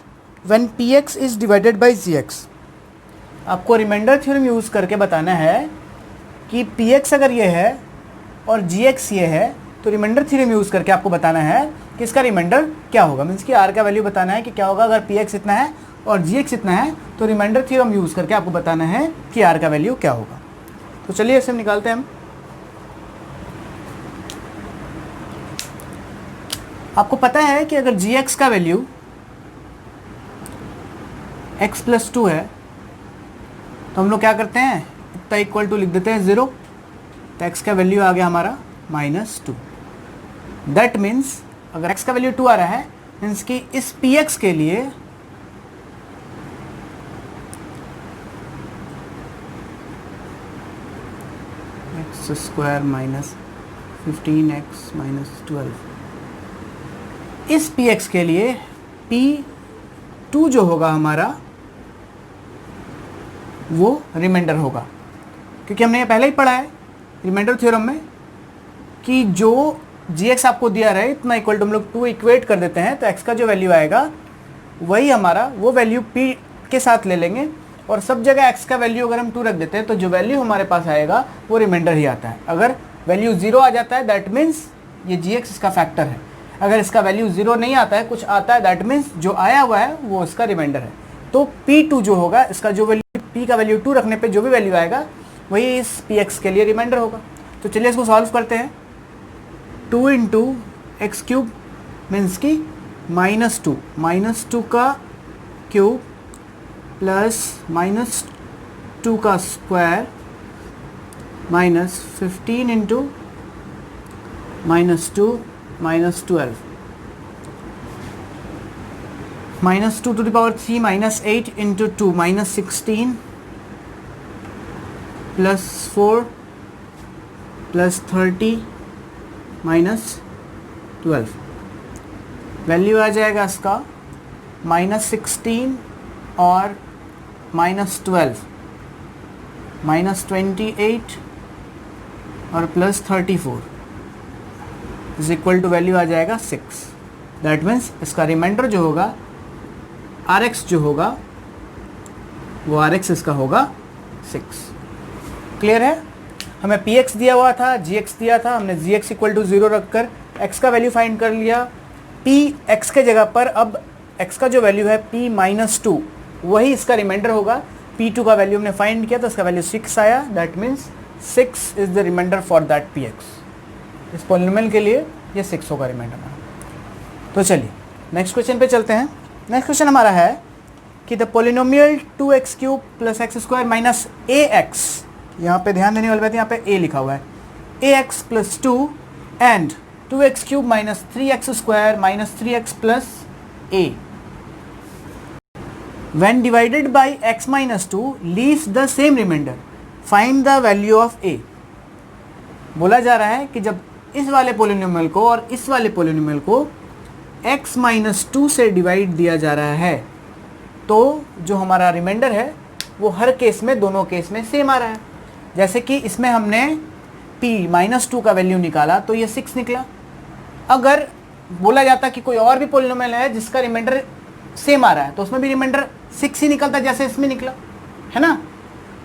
when PX is divided by GX। आपको रिमाइंडर थ्योरम यूज़ करके बताना है कि PX अगर ये है और GX ये है तो रिमाइंडर थ्योरम यूज़ करके आपको बताना है कि इसका रिमाइंडर क्या होगा। मीन्स कि R का वैल्यू बताना है कि क्या होगा अगर PX इतना है और GX इतना है, तो रिमाइंडर थ्योरम यूज़ करके आपको बताना है कि R का वैल्यू क्या होगा। तो चलिए इसे निकालते हैं हम। आपको पता है कि अगर GX का वैल्यू x प्लस 2 है तो हम लोग क्या करते हैं, इतना इक्वल टू लिख देते हैं 0, तो x का वैल्यू आ गया हमारा -2। दैट मीन्स अगर x का वैल्यू 2 आ रहा है मीन्स कि इस px के लिए x square minus 15x minus 12, इस px के लिए p2 जो होगा हमारा वो रिमाइंडर होगा, क्योंकि हमने ये पहले ही पढ़ा है रिमाइंडर थ्योरम में कि जो gx आपको दिया रहे इतना इक्वल टू हम लोग 2 इक्वेट कर देते हैं, तो x का जो वैल्यू आएगा वही हमारा वो वैल्यू p के साथ ले लेंगे, और सब जगह x का वैल्यू अगर हम 2 रख देते हैं तो जो वैल्यू हमारे पास आएगा वो रिमाइंडर ही आता है। अगर वैल्यू 0 आ जाता है दैट मीन्स ये gx इसका फैक्टर है, अगर इसका वैल्यू 0 नहीं आता है, कुछ आता है, दैट मीन्स जो आया हुआ है वो इसका रिमाइंडर है। तो p2 जो होगा, इसका जो वैल्यू p का वैल्यू 2 रखने पे जो भी वैल्यू आएगा वही इस px के लिए रिमाइंडर होगा। तो चलिए इसको सॉल्व करते हैं। 2 इंटू एक्स क्यूब मीन्स की -2 का क्यूब प्लस -2 का square minus 15 into -2 -12 -2 to the power 3 -8 into 2 -16 +4 +30 -12, value आ जाएगा इसका -16 और -12 -28 और +34 इज इक्वल टू वैल्यू आ जाएगा 6। दैट मीन्स इसका रिमाइंडर जो होगा Rx जो होगा वो Rx इसका होगा 6। क्लियर है? हमें Px दिया हुआ था, Gx दिया था, हमने Gx इक्वल टू 0 रखकर x का वैल्यू फाइंड कर लिया। Px के जगह पर अब x का जो वैल्यू है p-2 वही इसका रिमाइंडर होगा। p2 का वैल्यू हमने फाइंड किया तो इसका वैल्यू 6 आया, that means 6 is the remainder for that px। इस पॉलिनोमियल के लिए ये 6 होगा रिमाइंडर हमारा। तो चलिए नेक्स्ट क्वेश्चन पे चलते हैं। नेक्स्ट क्वेश्चन हमारा है कि the polynomial 2x cube plus x square minus ax, यहाँ पे ध्यान देने वाली बात है, यहाँ पे a लिखा हुआ है, ax plus 2 and 2x cube minus 3x square minus 3x plus a when divided by x minus 2 leaves the same remainder, find the value of a। बोला जा रहा है कि जब इस वाले पोलिनोमियल को और इस वाले पोलिनोमियल को x माइनस 2 से डिवाइड दिया जा रहा है तो जो हमारा रिमाइंडर है वो हर केस में, दोनों केस में सेम आ रहा है। जैसे कि इसमें हमने p-2 का वैल्यू निकाला तो ये 6 निकला। अगर बोला जाता कि कोई और भी पोलिनोमियल है जिसका रिमाइंडर सेम आ रहा है तो उसमें भी रिमाइंडर 6 ही निकलता जैसे इसमें निकला है ना।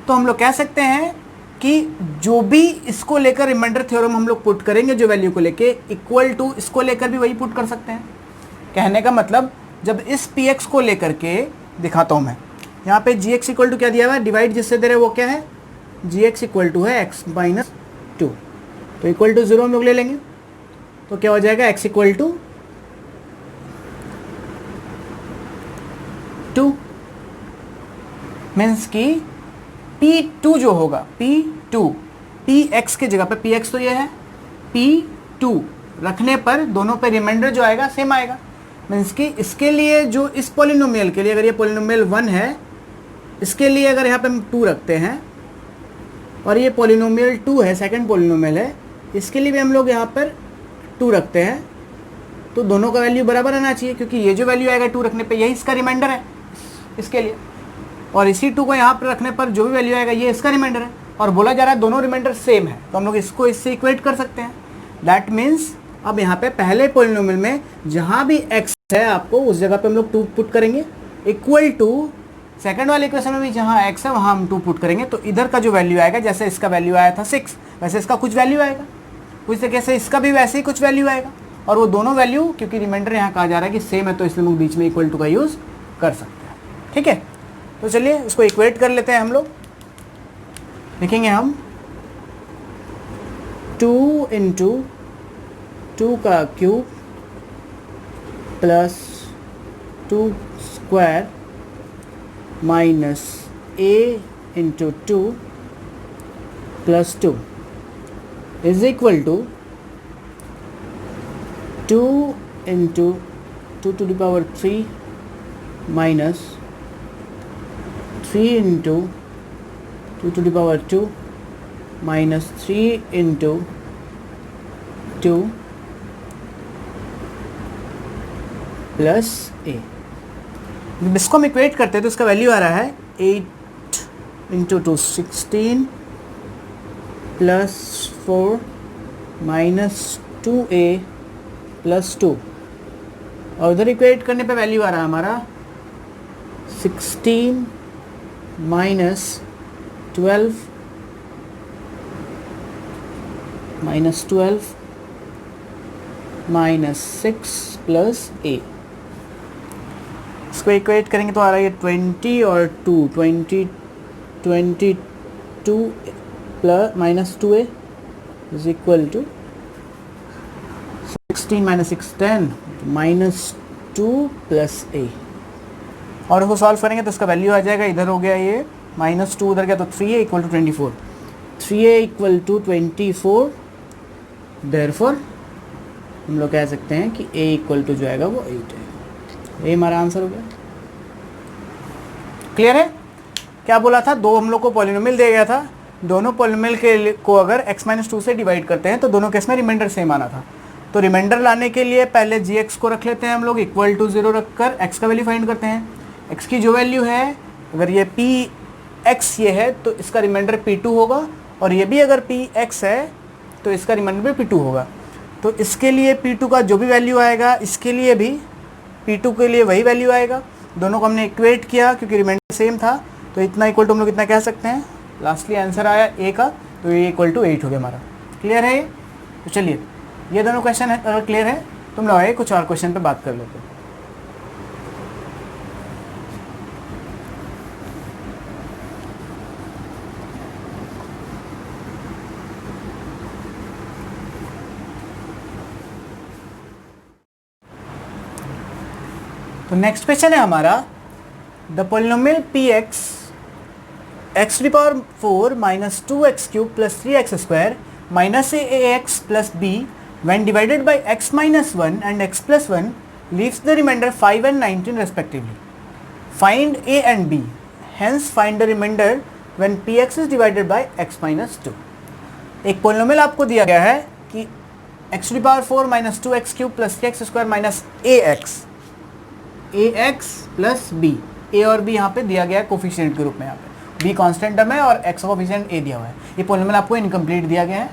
तो हम लोग कह सकते हैं कि जो भी इसको लेकर रिमाइंडर थ्योरम हम लोग पुट करेंगे, जो वैल्यू को लेके इक्वल टू इसको लेकर भी वही पुट कर सकते हैं। कहने का मतलब जब इस px को लेकर के दिखाता हूँ मैं, यहाँ पे gx इक्वल टू क्या दिया हुआ है, डिवाइड जिससे दे रहे वो क्या है, gx इक्वल टू है x माइनस 2, तो इक्वल टू 0 हम लोग ले लेंगे तो क्या हो जाएगा x इक्वल टू 2 मीन्स कि p2 जो होगा p2 px के जगह पे, px तो ये है, p2 रखने पर दोनों पे रिमाइंडर जो आएगा सेम आएगा। मीन्स कि इसके लिए जो इस पोलिनोमियल के लिए, अगर ये पोलिनोमियल 1 है, इसके लिए अगर यहाँ पे हम 2 रखते हैं और ये पोलिनोमियल 2 है, सेकंड पोलिनोमियल है, इसके लिए भी हम लोग यहाँ पर 2 रखते हैं तो दोनों का वैल्यू बराबर आना चाहिए, क्योंकि ये जो वैल्यू आएगा 2 रखने पे यही इसका रिमाइंडर है इसके लिए, और इसी 2 को यहाँ पर रखने पर जो भी वैल्यू आएगा ये इसका रिमाइंडर है, और बोला जा रहा है दोनों रिमाइंडर सेम है तो हम लोग इसको इससे इक्वेट कर सकते हैं। दैट मीन्स अब यहाँ पे पहले पोलिनोमियल में जहाँ भी x है आपको उस जगह पे हम लोग 2 पुट करेंगे, इक्वल टू सेकंड वाले इक्वेशन में भी जहाँ x है वहाँ हम 2 पुट करेंगे, तो इधर का जो वैल्यू आएगा, जैसे इसका वैल्यू आया था 6 वैसे इसका कुछ वैल्यू आएगा, उस तरीके से इसका भी वैसे ही कुछ वैल्यू आएगा, और वो दोनों वैल्यू क्योंकि रिमाइंडर यहाँ कहा जा रहा है कि सेम है तो इसलिए हम बीच में इक्वल टू का यूज़ कर सकते हैं। ठीक है, तो चलिए इसको इक्वेट कर लेते हैं हम लोग। लिखेंगे हम 2 इंटू 2 का cube plus 2 square minus a into 2 plus 2 is equal to 2 into 2 to the power 3 minus 3 into 2 to the power 2 minus 3 into 2 plus a. इसको हम इक्वेट करते हैं तो इसका वैल्यू आ रहा है 8 into 2 16 plus 4 minus 2a plus 2, और उधर इक्वेट करने पे वैल्यू आ रहा है हमारा 16 माइनस 12 माइनस 6 प्लस a। इसको इक्वेट करेंगे तो आ रहा है 20 और 2 22 plus minus 2a is equal to 16 minus 6 10 minus 2 plus a, और उसको सॉल्व करेंगे तो इसका वैल्यू आ जाएगा, इधर हो गया ये माइनस 2 उधर गया तो 3a equal to 24, 3a equal to 24, therefore हम लोग कह सकते हैं कि a इक्वल टू जो आएगा वो 8 है। ये हमारा आंसर हो गया। क्लियर है? क्या बोला था, दो हम लोग को पॉलिनोमियल दिया गया था, दोनों पॉलिनोमियल के को अगर x-2 से डिवाइड करते हैं तो दोनों केस में रिमाइंडर सेम आना था। तो रिमाइंडर लाने के लिए पहले gx को रख लेते हैं हम लोग इक्वल टू 0 रखकर x का वैल्यू फाइंड करते हैं। x की जो वैल्यू है, अगर ये px ये है तो इसका रिमाइंडर p2 होगा, और ये भी अगर px है तो इसका रिमाइंडर भी p2 होगा। तो इसके लिए p2 का जो भी वैल्यू आएगा इसके लिए भी p2 के लिए वही वैल्यू आएगा। दोनों को हमने इक्वेट किया क्योंकि रिमाइंडर सेम था, तो इतना इक्वल टू हम लोग इतना कह सकते हैं। लास्टली आंसर आया a का, तो ये इक्वल टू 8 हो गया हमारा। क्लियर है ये? तो चलिए ये दोनों क्वेश्चन है, अगर क्लियर है तुम लोग आए कुछ और क्वेश्चन पे बात कर लेते हैं। तो नेक्स्ट क्वेश्चन है हमारा, the polynomial px x to the power 4 minus 2x cube plus 3x square minus ax plus b when divided by x minus 1 and x plus 1 leaves the remainder 5 and 19 respectively. Find a and b. Hence find the remainder when px is divided by x minus 2. एक polynomial आपको दिया गया है कि x to the power 4 minus 2x cube plus 3x square minus ax plus b, a और b यहाँ पे दिया गया है कोफिशिएंट के रूप में, यहाँ पे b कांस्टेंट टर्म है और x कोफिशिएंट a दिया हुआ है। ये पोलिनोमियल आपको इनकम्प्लीट दिया गया है।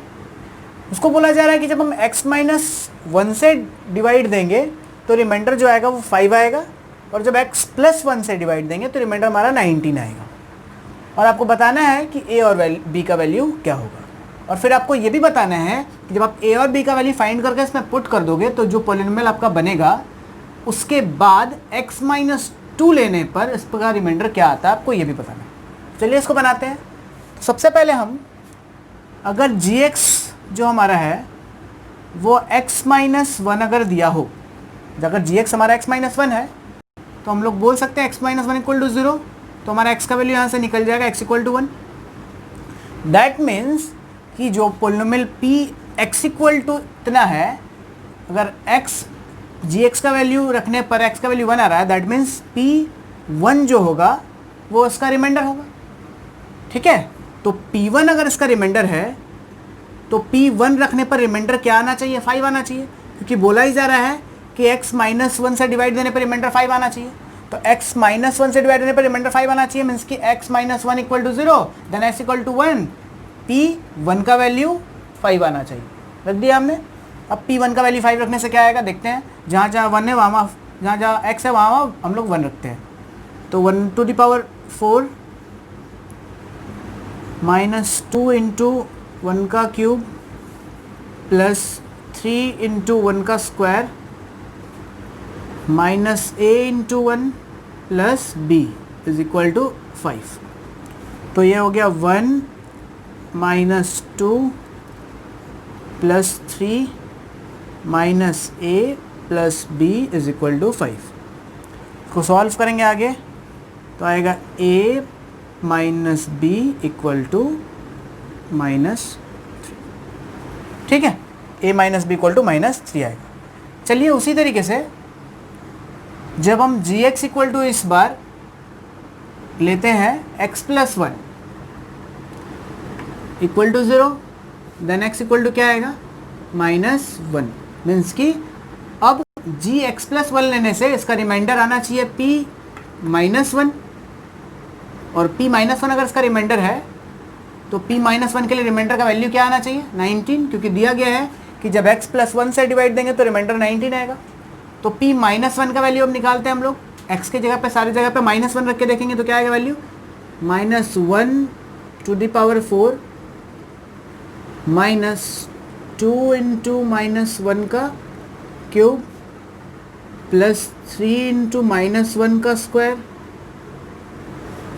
उसको बोला जा रहा है कि जब हम x माइनस 1 से डिवाइड देंगे तो रिमाइंडर जो आएगा वो 5 आएगा, और जब x प्लस 1 से डिवाइड देंगे तो रिमाइंडर हमारा 19 आएगा। और आपको बताना है कि a और b का वैल्यू क्या होगा, और फिर आपको ये भी बताना है कि जब आप a और b का वैल्यू फाइंड करके इसमें पुट कर दोगे तो जो पोलिनोमियल आपका बनेगा उसके बाद x माइनस 2 लेने पर इसका रिमाइंडर क्या आता है, आपको ये भी बताना है। चलिए इसको बनाते हैं। तो सबसे पहले हम, अगर gx जो हमारा है वो x माइनस 1 अगर दिया हो, अगर gx हमारा x माइनस 1 है तो हम लोग बोल सकते हैं x माइनस 1 इक्वल टू 0, तो हमारा x का वैल्यू यहाँ से निकल जाएगा x equal to 1। That means कि जो polynomial p x equal to इतना है, अगर x gx का वैल्यू रखने पर x का वैल्यू 1 आ रहा है, दैट मीन्स p1 जो होगा वो इसका रिमाइंडर होगा। ठीक है, तो p1 अगर इसका रिमाइंडर है तो p1 रखने पर रिमाइंडर क्या आना चाहिए, 5 आना चाहिए, क्योंकि बोला ही जा रहा है कि x माइनस 1 से डिवाइड देने पर रिमाइंडर 5 आना चाहिए। तो x माइनस 1 से डिवाइड देने पर रिमाइंडर 5 आना चाहिए, मीन्स कि x minus 1 equal to 0, then x equal to 1, p1 का वैल्यू 5 आना चाहिए। रख दिया हमने। अब p1 का वैल्यू 5 रखने से क्या आएगा देखते हैं। जहाँ जहाँ 1 है वहाँ जहाँ x है वहाँ हम लोग 1 रखते हैं। तो 1 to the power 4 minus 2 into 1 का क्यूब प्लस 3 इंटू 1 का square minus a into 1 plus b is equal to 5। तो ये हो गया 1 minus 2 plus 3 minus a plus b is equal to 5। इसको सॉल्व करेंगे आगे तो आएगा a minus b equal to -3। ठीक है, a minus b equal to -3 आएगा। चलिए उसी तरीके से जब हम gx इक्वल टू इस बार लेते हैं x plus 1 equal to 0, then x equal to क्या आएगा -1, मीन्स कि अब gx प्लस 1 लेने से इसका रिमाइंडर आना चाहिए p -1, और p -1 अगर इसका रिमाइंडर है तो p -1 के लिए रिमाइंडर का वैल्यू क्या आना चाहिए 19, क्योंकि दिया गया है कि जब x प्लस 1 से डिवाइड देंगे तो रिमाइंडर 19 आएगा। तो p -1 का वैल्यू अब निकालते हैं हम लोग। x के जगह पे सारी जगह पे -1 रख के देखेंगे तो क्या आएगा value -1 to the power 4 -2 into -1 का क्यूब प्लस 3 इंटू -1 का square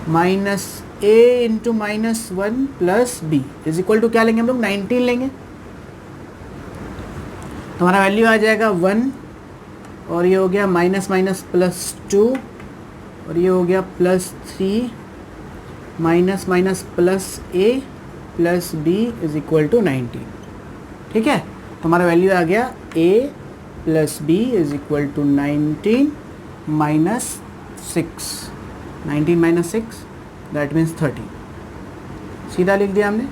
minus a into -1 plus b is equal to क्या लेंगे हम लोग 19 लेंगे। तो हमारा वैल्यू आ जाएगा 1, और ये हो गया -+2, और ये हो गया +3 -+ a plus b is equal to 19। ठीक है, तो हमारा वैल्यू आ गया a plus b is equal to 19 -6, 19 - 6 that means 13। सीधा लिख दिया हमने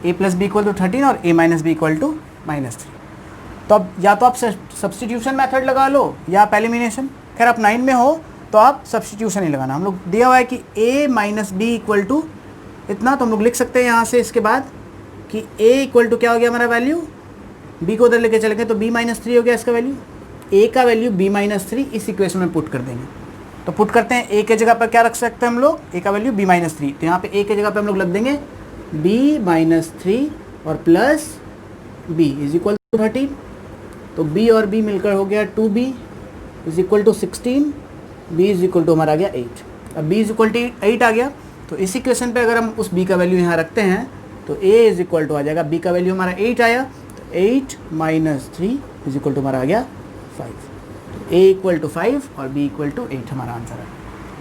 a plus b equal to 13 और a minus b equal to -3। तो अब या तो आप सब्स्टिट्यूशन मेथड लगा लो या आप एलिमिनेशन। खैर आप 9 में हो तो आप सब्स्टिट्यूशन ही लगाना। हम लोग दिया हुआ है कि a minus b equal to इतना, तो हम लोग लिख सकते हैं यहाँ से इसके बाद कि a इक्वल टू क्या हो गया हमारा वैल्यू, b को उधर लेके चलेंगे तो b -3 हो गया इसका वैल्यू, a का वैल्यू b -3 इस इक्वेशन में पुट कर देंगे। तो पुट करते हैं a के जगह पर क्या रख सकते हैं हम लोग, a का वैल्यू b -3, तो यहाँ पे a के जगह पे हम लोग लग देंगे b -3 और plus b is equal to 13। तो b और b मिलकर हो गया 2b is equal to 16, b is equal to हमारा आ गया 8। अब b इज इक्वल टू 8 आ गया, तो इस इक्वेशन पे अगर हम उस b का वैल्यू यहाँ रखते हैं तो a इज इक्वल टू आ जाएगा, b का वैल्यू हमारा 8 आया, तो 8 - 3 इज इक्वल टू हमारा आ गया 5। तो a इक्वल टू 5 और b इक्वल टू 8 हमारा आंसर है।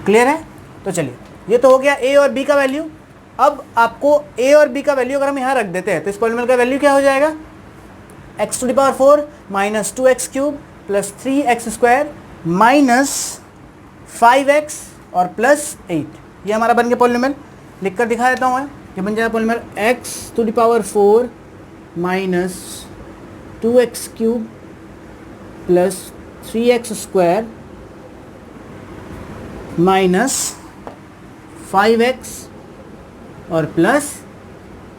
क्लियर है? तो चलिए ये तो हो गया a और b का वैल्यू। अब आपको a और b का वैल्यू अगर हम यहाँ रख देते हैं तो इस पॉलिनोमियल का वैल्यू क्या हो जाएगा, x to the power 4 minus 2x cube plus 3x² minus 5x और प्लस 8। ये हमारा बन गया पॉलिनोमियल। लिख कर दिखा देता हूँ मैं, ये बन जाएगा polynomial x to the power 4 minus 2x cube plus 3x² minus 5x और प्लस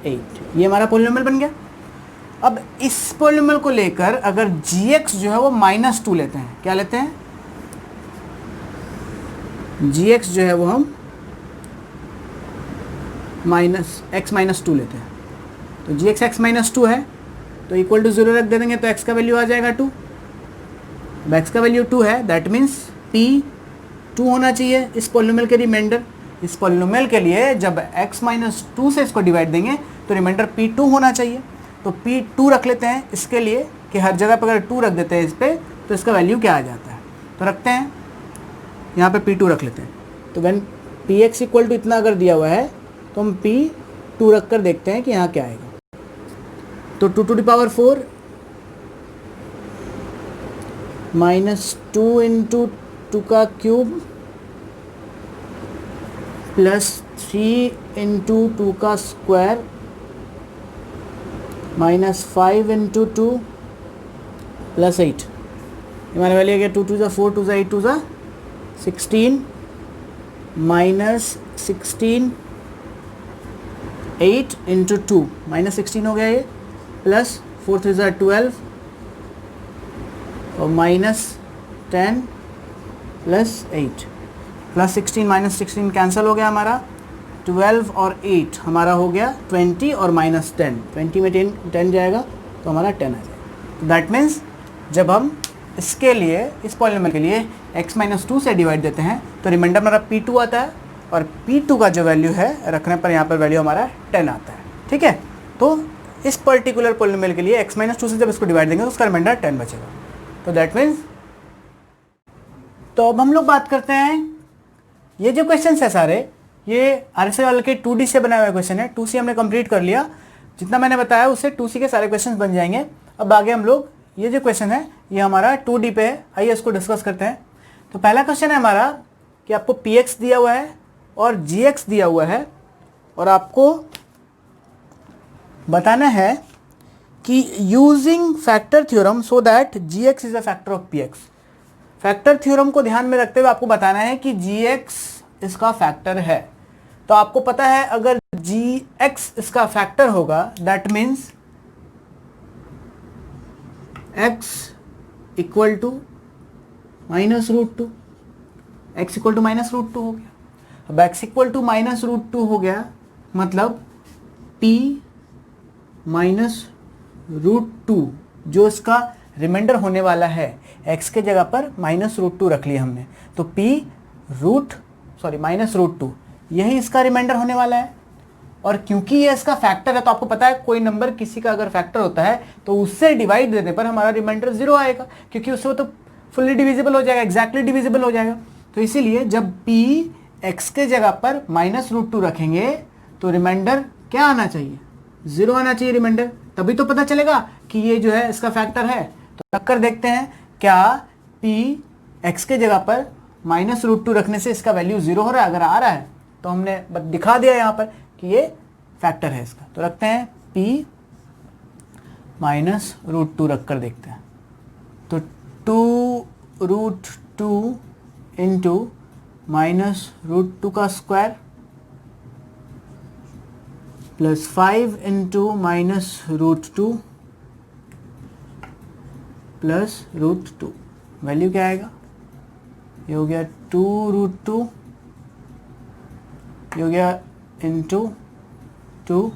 8। ये हमारा पॉलिनोमियल बन गया। अब इस पॉलिनोमियल को लेकर अगर gx जो है वो -2 लेते हैं, क्या लेते हैं, gx जो है वो हम x -2 लेते हैं। तो gx x -2 है तो इक्वल टू 0 रख दे देंगे तो x का वैल्यू आ जाएगा 2। अब x का वैल्यू 2 है, दैट मीन्स p 2 होना चाहिए इस पॉलिनोमियल के रिमाइंडर। इस पॉलिनोमियल के लिए जब x -2 से इसको डिवाइड देंगे तो रिमाइंडर p2 होना चाहिए। तो p2 रख लेते हैं इसके लिए कि हर जगह पर अगर 2 रख देते हैं इस पर तो इसका वैल्यू क्या आ जाता है। तो रखते हैं यहाँ पे p2 रख लेते हैं। तो व्हेन px इक्वल टू इतना अगर दिया हुआ है तो हम p2 रख कर देखते हैं कि यहाँ क्या आएगा। तो 2 to the power 4 minus 2 into 2 का क्यूब प्लस 3 इंटू 2 का स्क्वायर माइनस 5 इंटू 2 प्लस 8। हमारा वैल्यू गया 2 2 ज़ा 4 2 ज़ा 8 2 ज़ा 16 माइनस 16 8 इंटू 2 -16 हो गया ये, प्लस 4 3 ज़ा 12 और minus 10 plus 8 plus 16 minus 16 cancel हो गया हमारा। 12 और 8 हमारा हो गया 20 और माइनस 10, 20 में 10 जाएगा तो हमारा 10 आ जाएगा। तो दैट मीन्स जब हम इसके लिए इस पॉलिनोमियल के लिए x -2 से डिवाइड देते हैं तो रिमाइंडर हमारा p2 आता है और p2 का जो वैल्यू है रखने पर यहाँ पर वैल्यू हमारा 10 आता है। ठीक है, तो इस पर्टिकुलर पॉलिनोमियल के लिए x -2 से जब इसको डिवाइड देंगे तो उसका रिमाइंडर 10 बचेगा। तो दैट मीन्स तो अब हम लोग बात करते हैं ये जो क्वेश्चन है सारे ये RSA वाले के 2D से बनाए हुए क्वेश्चन है। 2C हमने कंप्लीट कर लिया, जितना मैंने बताया उससे 2C के सारे क्वेश्चन बन जाएंगे। अब आगे हम लोग ये जो क्वेश्चन है ये हमारा 2D पे है, आइए इसको डिस्कस करते हैं। तो पहला क्वेश्चन है हमारा कि आपको px दिया हुआ है और gx दिया हुआ है और आपको बताना है कि using factor theorem so that gx is a factor of px। Factor theorem को ध्यान में रखते हुए आपको बताना है कि gx इसका फैक्टर है। तो आपको पता है अगर gx इसका फैक्टर होगा that means x equal to minus root two, x equal to minus root two हो गया। अब x equal to minus root two हो गया मतलब p माइनस रूट टू जो इसका रिमाइंडर होने वाला है, x के जगह पर माइनस रूट टू रख लिया हमने, तो p माइनस रूट टू यही इसका रिमाइंडर होने वाला है। और क्योंकि ये इसका फैक्टर है तो आपको पता है कोई नंबर किसी का अगर फैक्टर होता है तो उससे डिवाइड देने पर हमारा रिमाइंडर 0 आएगा, क्योंकि उससे वो तो फुल्ली डिविजिबल हो जाएगा, एग्जैक्टली डिविजिबल हो जाएगा। तो इसीलिए जब p x के जगह पर माइनस रूट टू रखेंगे तो रिमाइंडर क्या आना चाहिए, 0 आना चाहिए रिमाइंडर, तभी तो पता चलेगा कि ये जो है इसका फैक्टर है। तो टक्कर देखते हैं क्या p x के जगह पर माइनस रूट टू रखने से इसका वैल्यू 0 हो रहा है। अगर आ रहा है तो हमने दिखा दिया यहाँ पर कि ये फैक्टर है इसका। तो रखते हैं p माइनस रूट टू रख कर देखते हैं। तो 2 root two into minus root two का square plus 5 into minus root two plus root two, value क्या आएगा, ये हो गया 2 रूट टू, ये हो गया into 2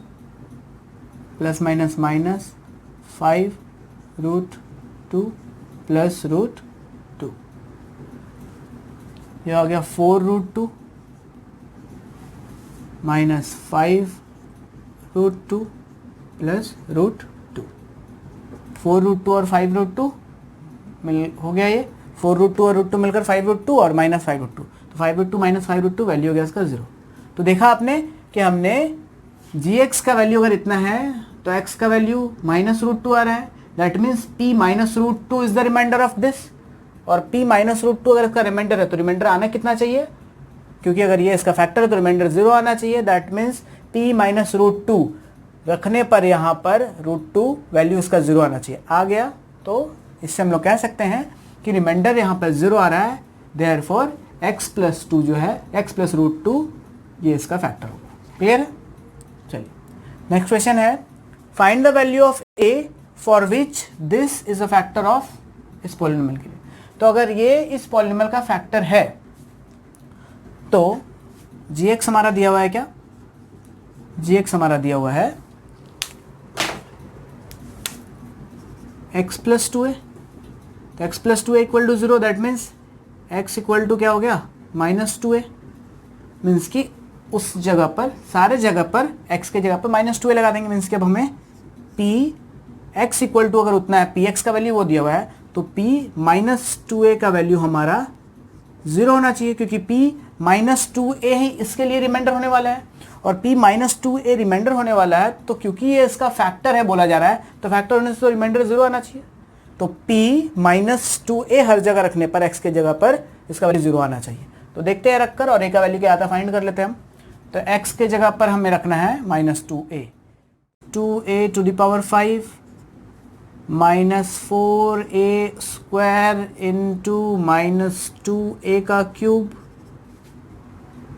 plus minus minus 5 root 2 plus root 2, ये हो गया 4 root 2 minus 5 root 2 plus root 2। 4 root 2 और 5 रूट 2 मिल हो गया, ये 4 रूट 2 और रूट 2 मिलकर 5 रूट 2 और माइनस 5 रूट 2, तो 5 रूट 2 माइनस 5 रूट 2 वैल्यू हो गया इसका 0। तो देखा आपने कि हमने gx का वैल्यू अगर इतना है तो x का वैल्यू माइनस रूट 2 आ रहा है, that means p minus root 2 is the remainder of this. और p माइनस रूट 2 अगर इसका रिमाइंडर है तो रिमाइंडर आना कितना चाहिए, क्योंकि अगर ये इसका फैक्टर है तो रिमाइंडर 0 आना चाहिए, that means p minus root 2 रखने पर यहाँ पर रूट 2 वैल्यू इसका 0 आना चाहिए, आ गया। तो इससे हम लोग कह सकते हैं कि रिमाइंडर यहाँ पर 0 आ रहा है, देयरफॉर x प्लस 2 जो है x प्लस रूट 2 ये इसका फैक्टर होगा। क्लियर है? चलिए नेक्स्ट क्वेश्चन है, find the value of a for which this is a factor of इस पॉलिनोमियल के लिए। तो अगर ये इस पॉलिनोमियल का फैक्टर है तो gx हमारा दिया हुआ है, क्या gx हमारा दिया हुआ है x प्लस 2a, तो x plus 2a equal to 0, that means x equal to क्या हो गया माइनस 2a, मीन्स कि उस जगह पर सारे जगह पर x के जगह पर माइनस 2a लगा देंगे, मीन्स कि अब हमें p x इक्वल टू अगर उतना है px का वैल्यू वो दिया हुआ है तो p माइनस 2a का वैल्यू हमारा 0 होना चाहिए, क्योंकि p माइनस 2a ही इसके लिए रिमाइंडर होने वाला है और p माइनस 2a रिमाइंडर होने वाला है। तो क्योंकि ये इसका फैक्टर है बोला जा रहा है तो फैक्टर होने से तो रिमाइंडर 0 आना चाहिए, तो p माइनस 2a हर जगह रखने पर x के जगह पर इसका वैल्यू 0 आना चाहिए। तो देखते हैं रखकर और a का वैल्यू क्या आता है फाइंड कर लेते हैं हम। तो x के जगह पर हमें रखना है minus 2a to the power 5 minus 4a square into minus 2a का क्यूब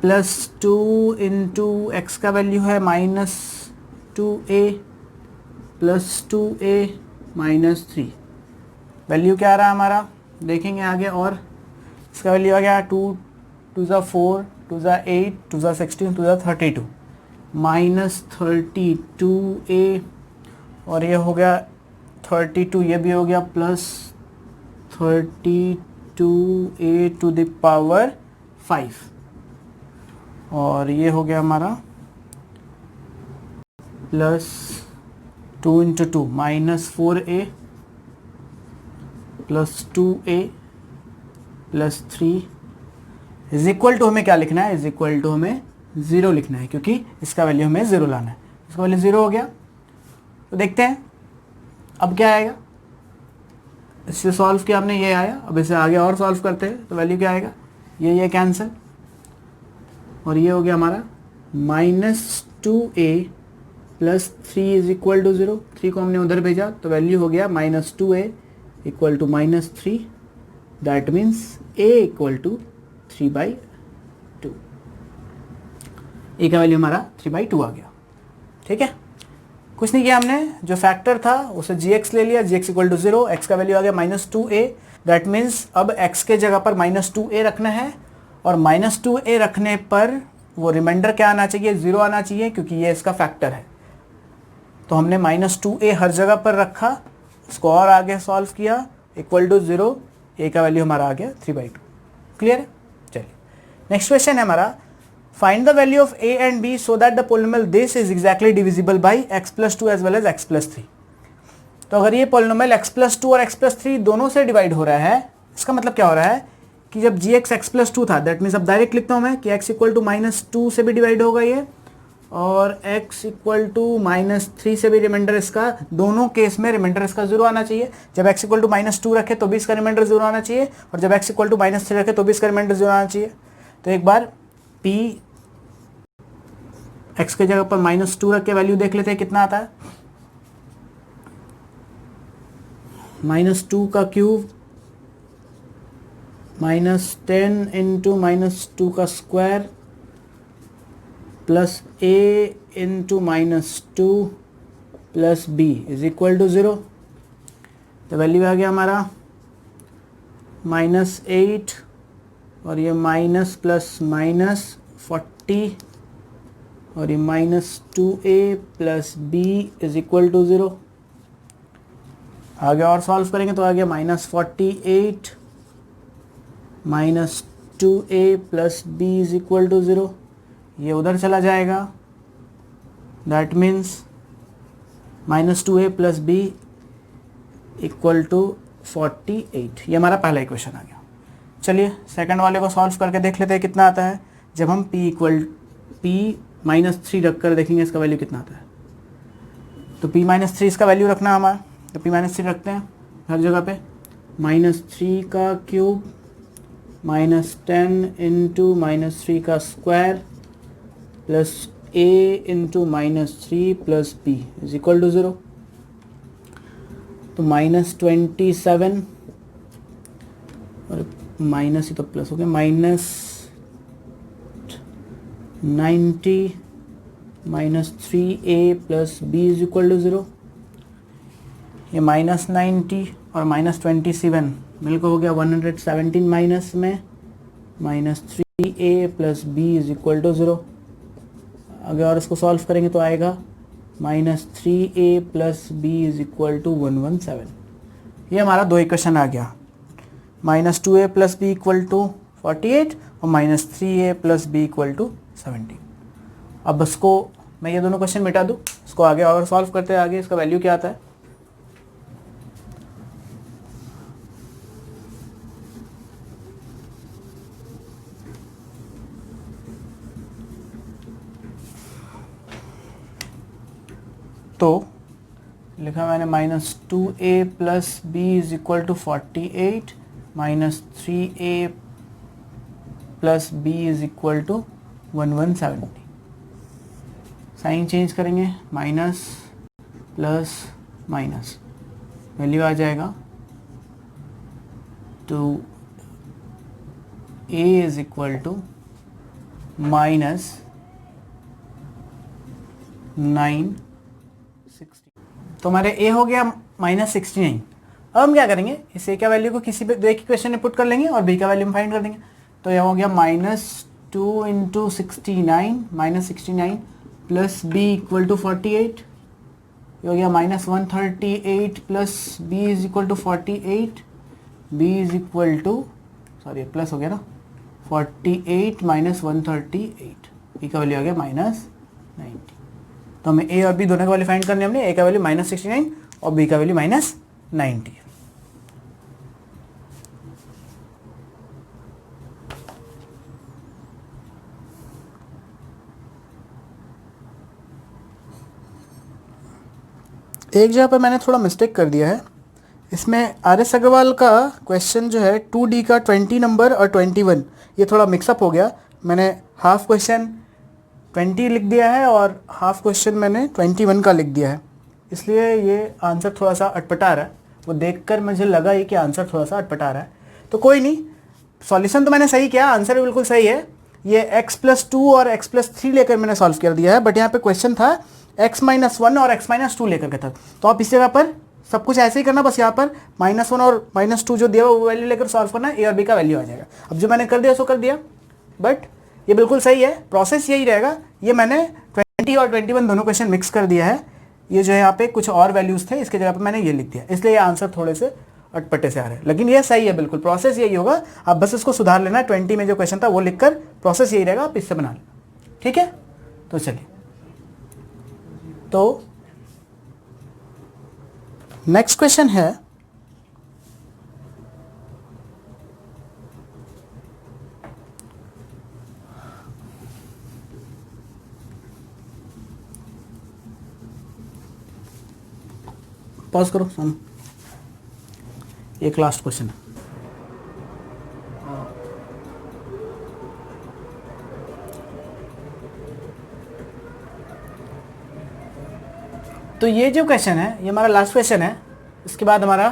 प्लस 2 इंटू एक्स का वैल्यू है minus 2a plus 2a minus 3, value क्या आ रहा है हमारा देखेंगे आगे। और इसका वैल्यू आ गया 2 2 ज़ा 4 2 ज़ा 8 2 ज़ा 16 2 ज़ा 32 माइनस 32a, और ये हो गया 32, ये भी हो गया plus 32a to the power 5, और ये हो गया हमारा plus 2 into 2 minus 4a plus 2a plus 3 is equal to हमें क्या लिखना है, इज इक्वल टू हमें 0 लिखना है, क्योंकि इसका वैल्यू हमें 0 लाना है। इसका वैल्यू 0 हो गया, तो देखते हैं अब क्या आएगा। इससे सॉल्व किया हमने, ये आया। अब इसे आगे और सॉल्व करते हैं तो वैल्यू क्या आएगा, ये कैंसिल, और ये हो गया हमारा -2a plus 3 is equal to 0। 3 को हमने उधर भेजा तो वैल्यू हो गया -2a equal to -3, that means a equal to 3/2। a का वैल्यू हमारा 3/2 आ गया। ठीक है, कुछ नहीं किया हमने, जो फैक्टर था उसे gx ले लिया, gx इक्वल टू 0, x का वैल्यू आ गया -2a, दैट मीन्स अब x के जगह पर -2a रखना है, और -2a रखने पर वो रिमाइंडर क्या आना चाहिए, 0 आना चाहिए, क्योंकि ये इसका फैक्टर है। तो हमने -2a हर जगह पर रखा, इसको और आगे सॉल्व किया, इक्वल टू 0, a का वैल्यू हमारा आ गया 3/2। क्लियर है? चलिए नेक्स्ट क्वेश्चन है हमारा, find the value of a and b so that the polynomial this is exactly divisible by x+2 as well as x+3। तो अगर ये पोलिनोमियल x+2 और x+3 दोनों से डिवाइड हो रहा है, इसका मतलब क्या हो रहा है कि जब gx x+2 था, दैट मीन्स अब डायरेक्ट लिखता हूँ मैं कि x इक्वल टू -2 से भी डिवाइड होगा ये, और x इक्वल टू -3 से भी रिमाइंडर इसका, दोनों केस में रिमाइंडर इसका 0 आना चाहिए। जब x इक्वल टू -2 रखे तो भी इसका रिमाइंडर 0 आना चाहिए, और जब x इक्वल टू -3 रखे तो भी इसका रिमाइंडर 0 आना चाहिए। तो एक बार p x के जगह पर -2 रख के वैल्यू देख लेते हैं कितना आता है। -2 का क्यूब -10 इंटू -2 का square plus a into -2 plus b is equal to 0। तो वैल्यू आ गया हमारा -8, और ये माइनस प्लस -40, और ये -2a plus b is equal to 0। आगे और सॉल्व करेंगे तो आ गया -48 -2a plus b is equal to 0। ये उधर चला जाएगा, that means -2a plus b equal to 48। ये हमारा पहला इक्वेशन आ गया। चलिए सेकंड वाले को सॉल्व करके देख लेते हैं कितना आता है। जब हम p -3 रख कर देखेंगे इसका वैल्यू कितना आता है। तो p -3 इसका वैल्यू रखना हमारा, तो p -3 रखते हैं हर जगह पे। -3 का क्यूब -10 इंटू -3 का square plus a into -3 plus b is equal to 0। तो -27, और माइनस ही तो प्लस हो गया, -90 -3a plus b is equal to 0। ये -90 और -27 मिलकर हो गया 117 माइनस में -3a plus b is equal to 0। अगर और इसको सॉल्व करेंगे तो आएगा -3a plus b is equal to 117। ये हमारा दो इक्वेशन आ गया, -2a plus b equal to 48 और -3a plus b equal to 17। अब इसको मैं ये दोनों क्वेश्चन मिटा दूँ, इसको आगे और सॉल्व करते हैं। आगे इसका वैल्यू क्या आता है, तो लिखा मैंने -2a plus b is equal to 48 -3a plus b is equal to 117। Sign change करेंगे, माइनस प्लस माइनस, वैल्यू आ जाएगा तो a इज इक्वल टू -960। तो हमारे a हो गया -69। अब हम क्या करेंगे, इस a का वैल्यू को किसी भी दो एक इक्वेशन में पुट कर लेंगे और b का वैल्यू हम फाइंड कर देंगे। तो यह हो गया -2 into 69 -69 plus b equal to 48। ये हो गया -138 plus b is equal to 48, b is equal to, sorry plus हो गया ना, 48 माइनस 138, b का वैल्यू आ गया -90। तो हमें a और b दोनों का वैल्यू फाइंड करने हमने, a का वैल्यू -69 और b का वैल्यू -90। एक जगह पर मैंने थोड़ा मिस्टेक कर दिया है, इसमें आर एस अग्रवाल का क्वेश्चन जो है 2D का 20 नंबर और 21 ये थोड़ा मिक्सअप हो गया। मैंने हाफ क्वेश्चन 20 लिख दिया है और हाफ क्वेश्चन मैंने 21 का लिख दिया है, इसलिए ये आंसर थोड़ा सा अटपटा रहा है। वो देखकर मुझे लगा ही कि आंसर थोड़ा सा अटपटा रहा है, तो कोई नहीं, सॉल्यूशन तो मैंने सही किया, आंसर भी बिल्कुल सही है। ये x+2 और x+3 लेकर मैंने सॉल्व कर दिया है, बट यहाँ पे क्वेश्चन था x-1 और x-2 लेकर के था। तो आप इस जगह पर सब कुछ ऐसे ही करना, बस यहाँ पर -1 और -2 जो दिया वो वैल्यू लेकर सॉल्व करना, ए और बी का वैल्यू आ जाएगा। अब जो मैंने कर दिया सो कर दिया, बट ये बिल्कुल सही है, प्रोसेस यही रहेगा। ये मैंने 20 और 21 दोनों क्वेश्चन मिक्स कर दिया है, ये जो है यहाँ पे कुछ और वैल्यूज़ थे, इसके जगह पे मैंने ये लिख दिया, इसलिए ये आंसर थोड़े से अटपटे से आ रहे हैं, लेकिन ये सही है बिल्कुल, प्रोसेस यही होगा। आप बस इसको सुधार लेना, 20 में जो क्वेश्चन था वो लिखकर प्रोसेस यही रहेगा, आप इससे बना लेना, ठीक है। तो चलिए, तो नेक्स्ट क्वेश्चन है पॉज करो सुन, एक लास्ट क्वेश्चन है। तो ये जो क्वेश्चन है ये हमारा लास्ट क्वेश्चन है, इसके बाद हमारा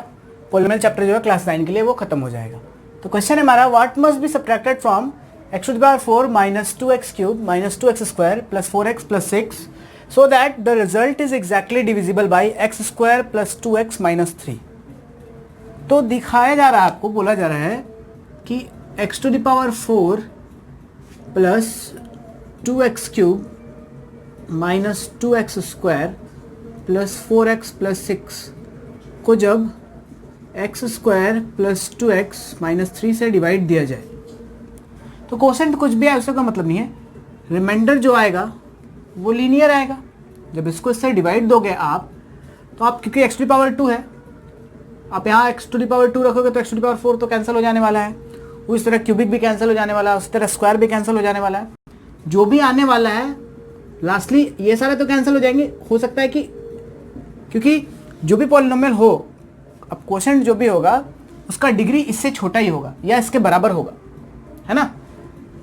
पॉलिनोमियल चैप्टर जो है क्लास 9 के लिए वो खत्म हो जाएगा। तो क्वेश्चन है हमारा, what must be subtracted from x⁴ minus 2x³ minus 2x² plus 4x plus 6 so that the result is exactly divisible by x² plus 2x minus 3। तो दिखाया जा रहा है, आपको बोला जा रहा है कि x⁴ plus 2x³ minus 2x² plus 4x plus 6 को जब x² प्लस 2x माइनस 3 से डिवाइड दिया जाए, तो कोसेंट कुछ भी है उसका मतलब नहीं है, रिमाइंडर जो आएगा वो लीनियर आएगा। जब इसको इससे डिवाइड दोगे आप, तो आप क्योंकि x⁴ है, आप यहाँ x⁴ रखोगे तो x⁴ तो कैंसिल हो जाने वाला है, उस तरह क्यूबिक भी कैंसिल हो जाने वाला है, उस तरह स्क्वायर भी कैंसिल हो जाने वाला है, जो भी आने वाला है लास्टली ये सारे तो कैंसिल हो जाएंगे। हो सकता है कि क्योंकि जो भी पॉलिनोमियल हो, अब क्वोशेंट जो भी होगा उसका डिग्री इससे छोटा ही होगा या इसके बराबर होगा, है ना।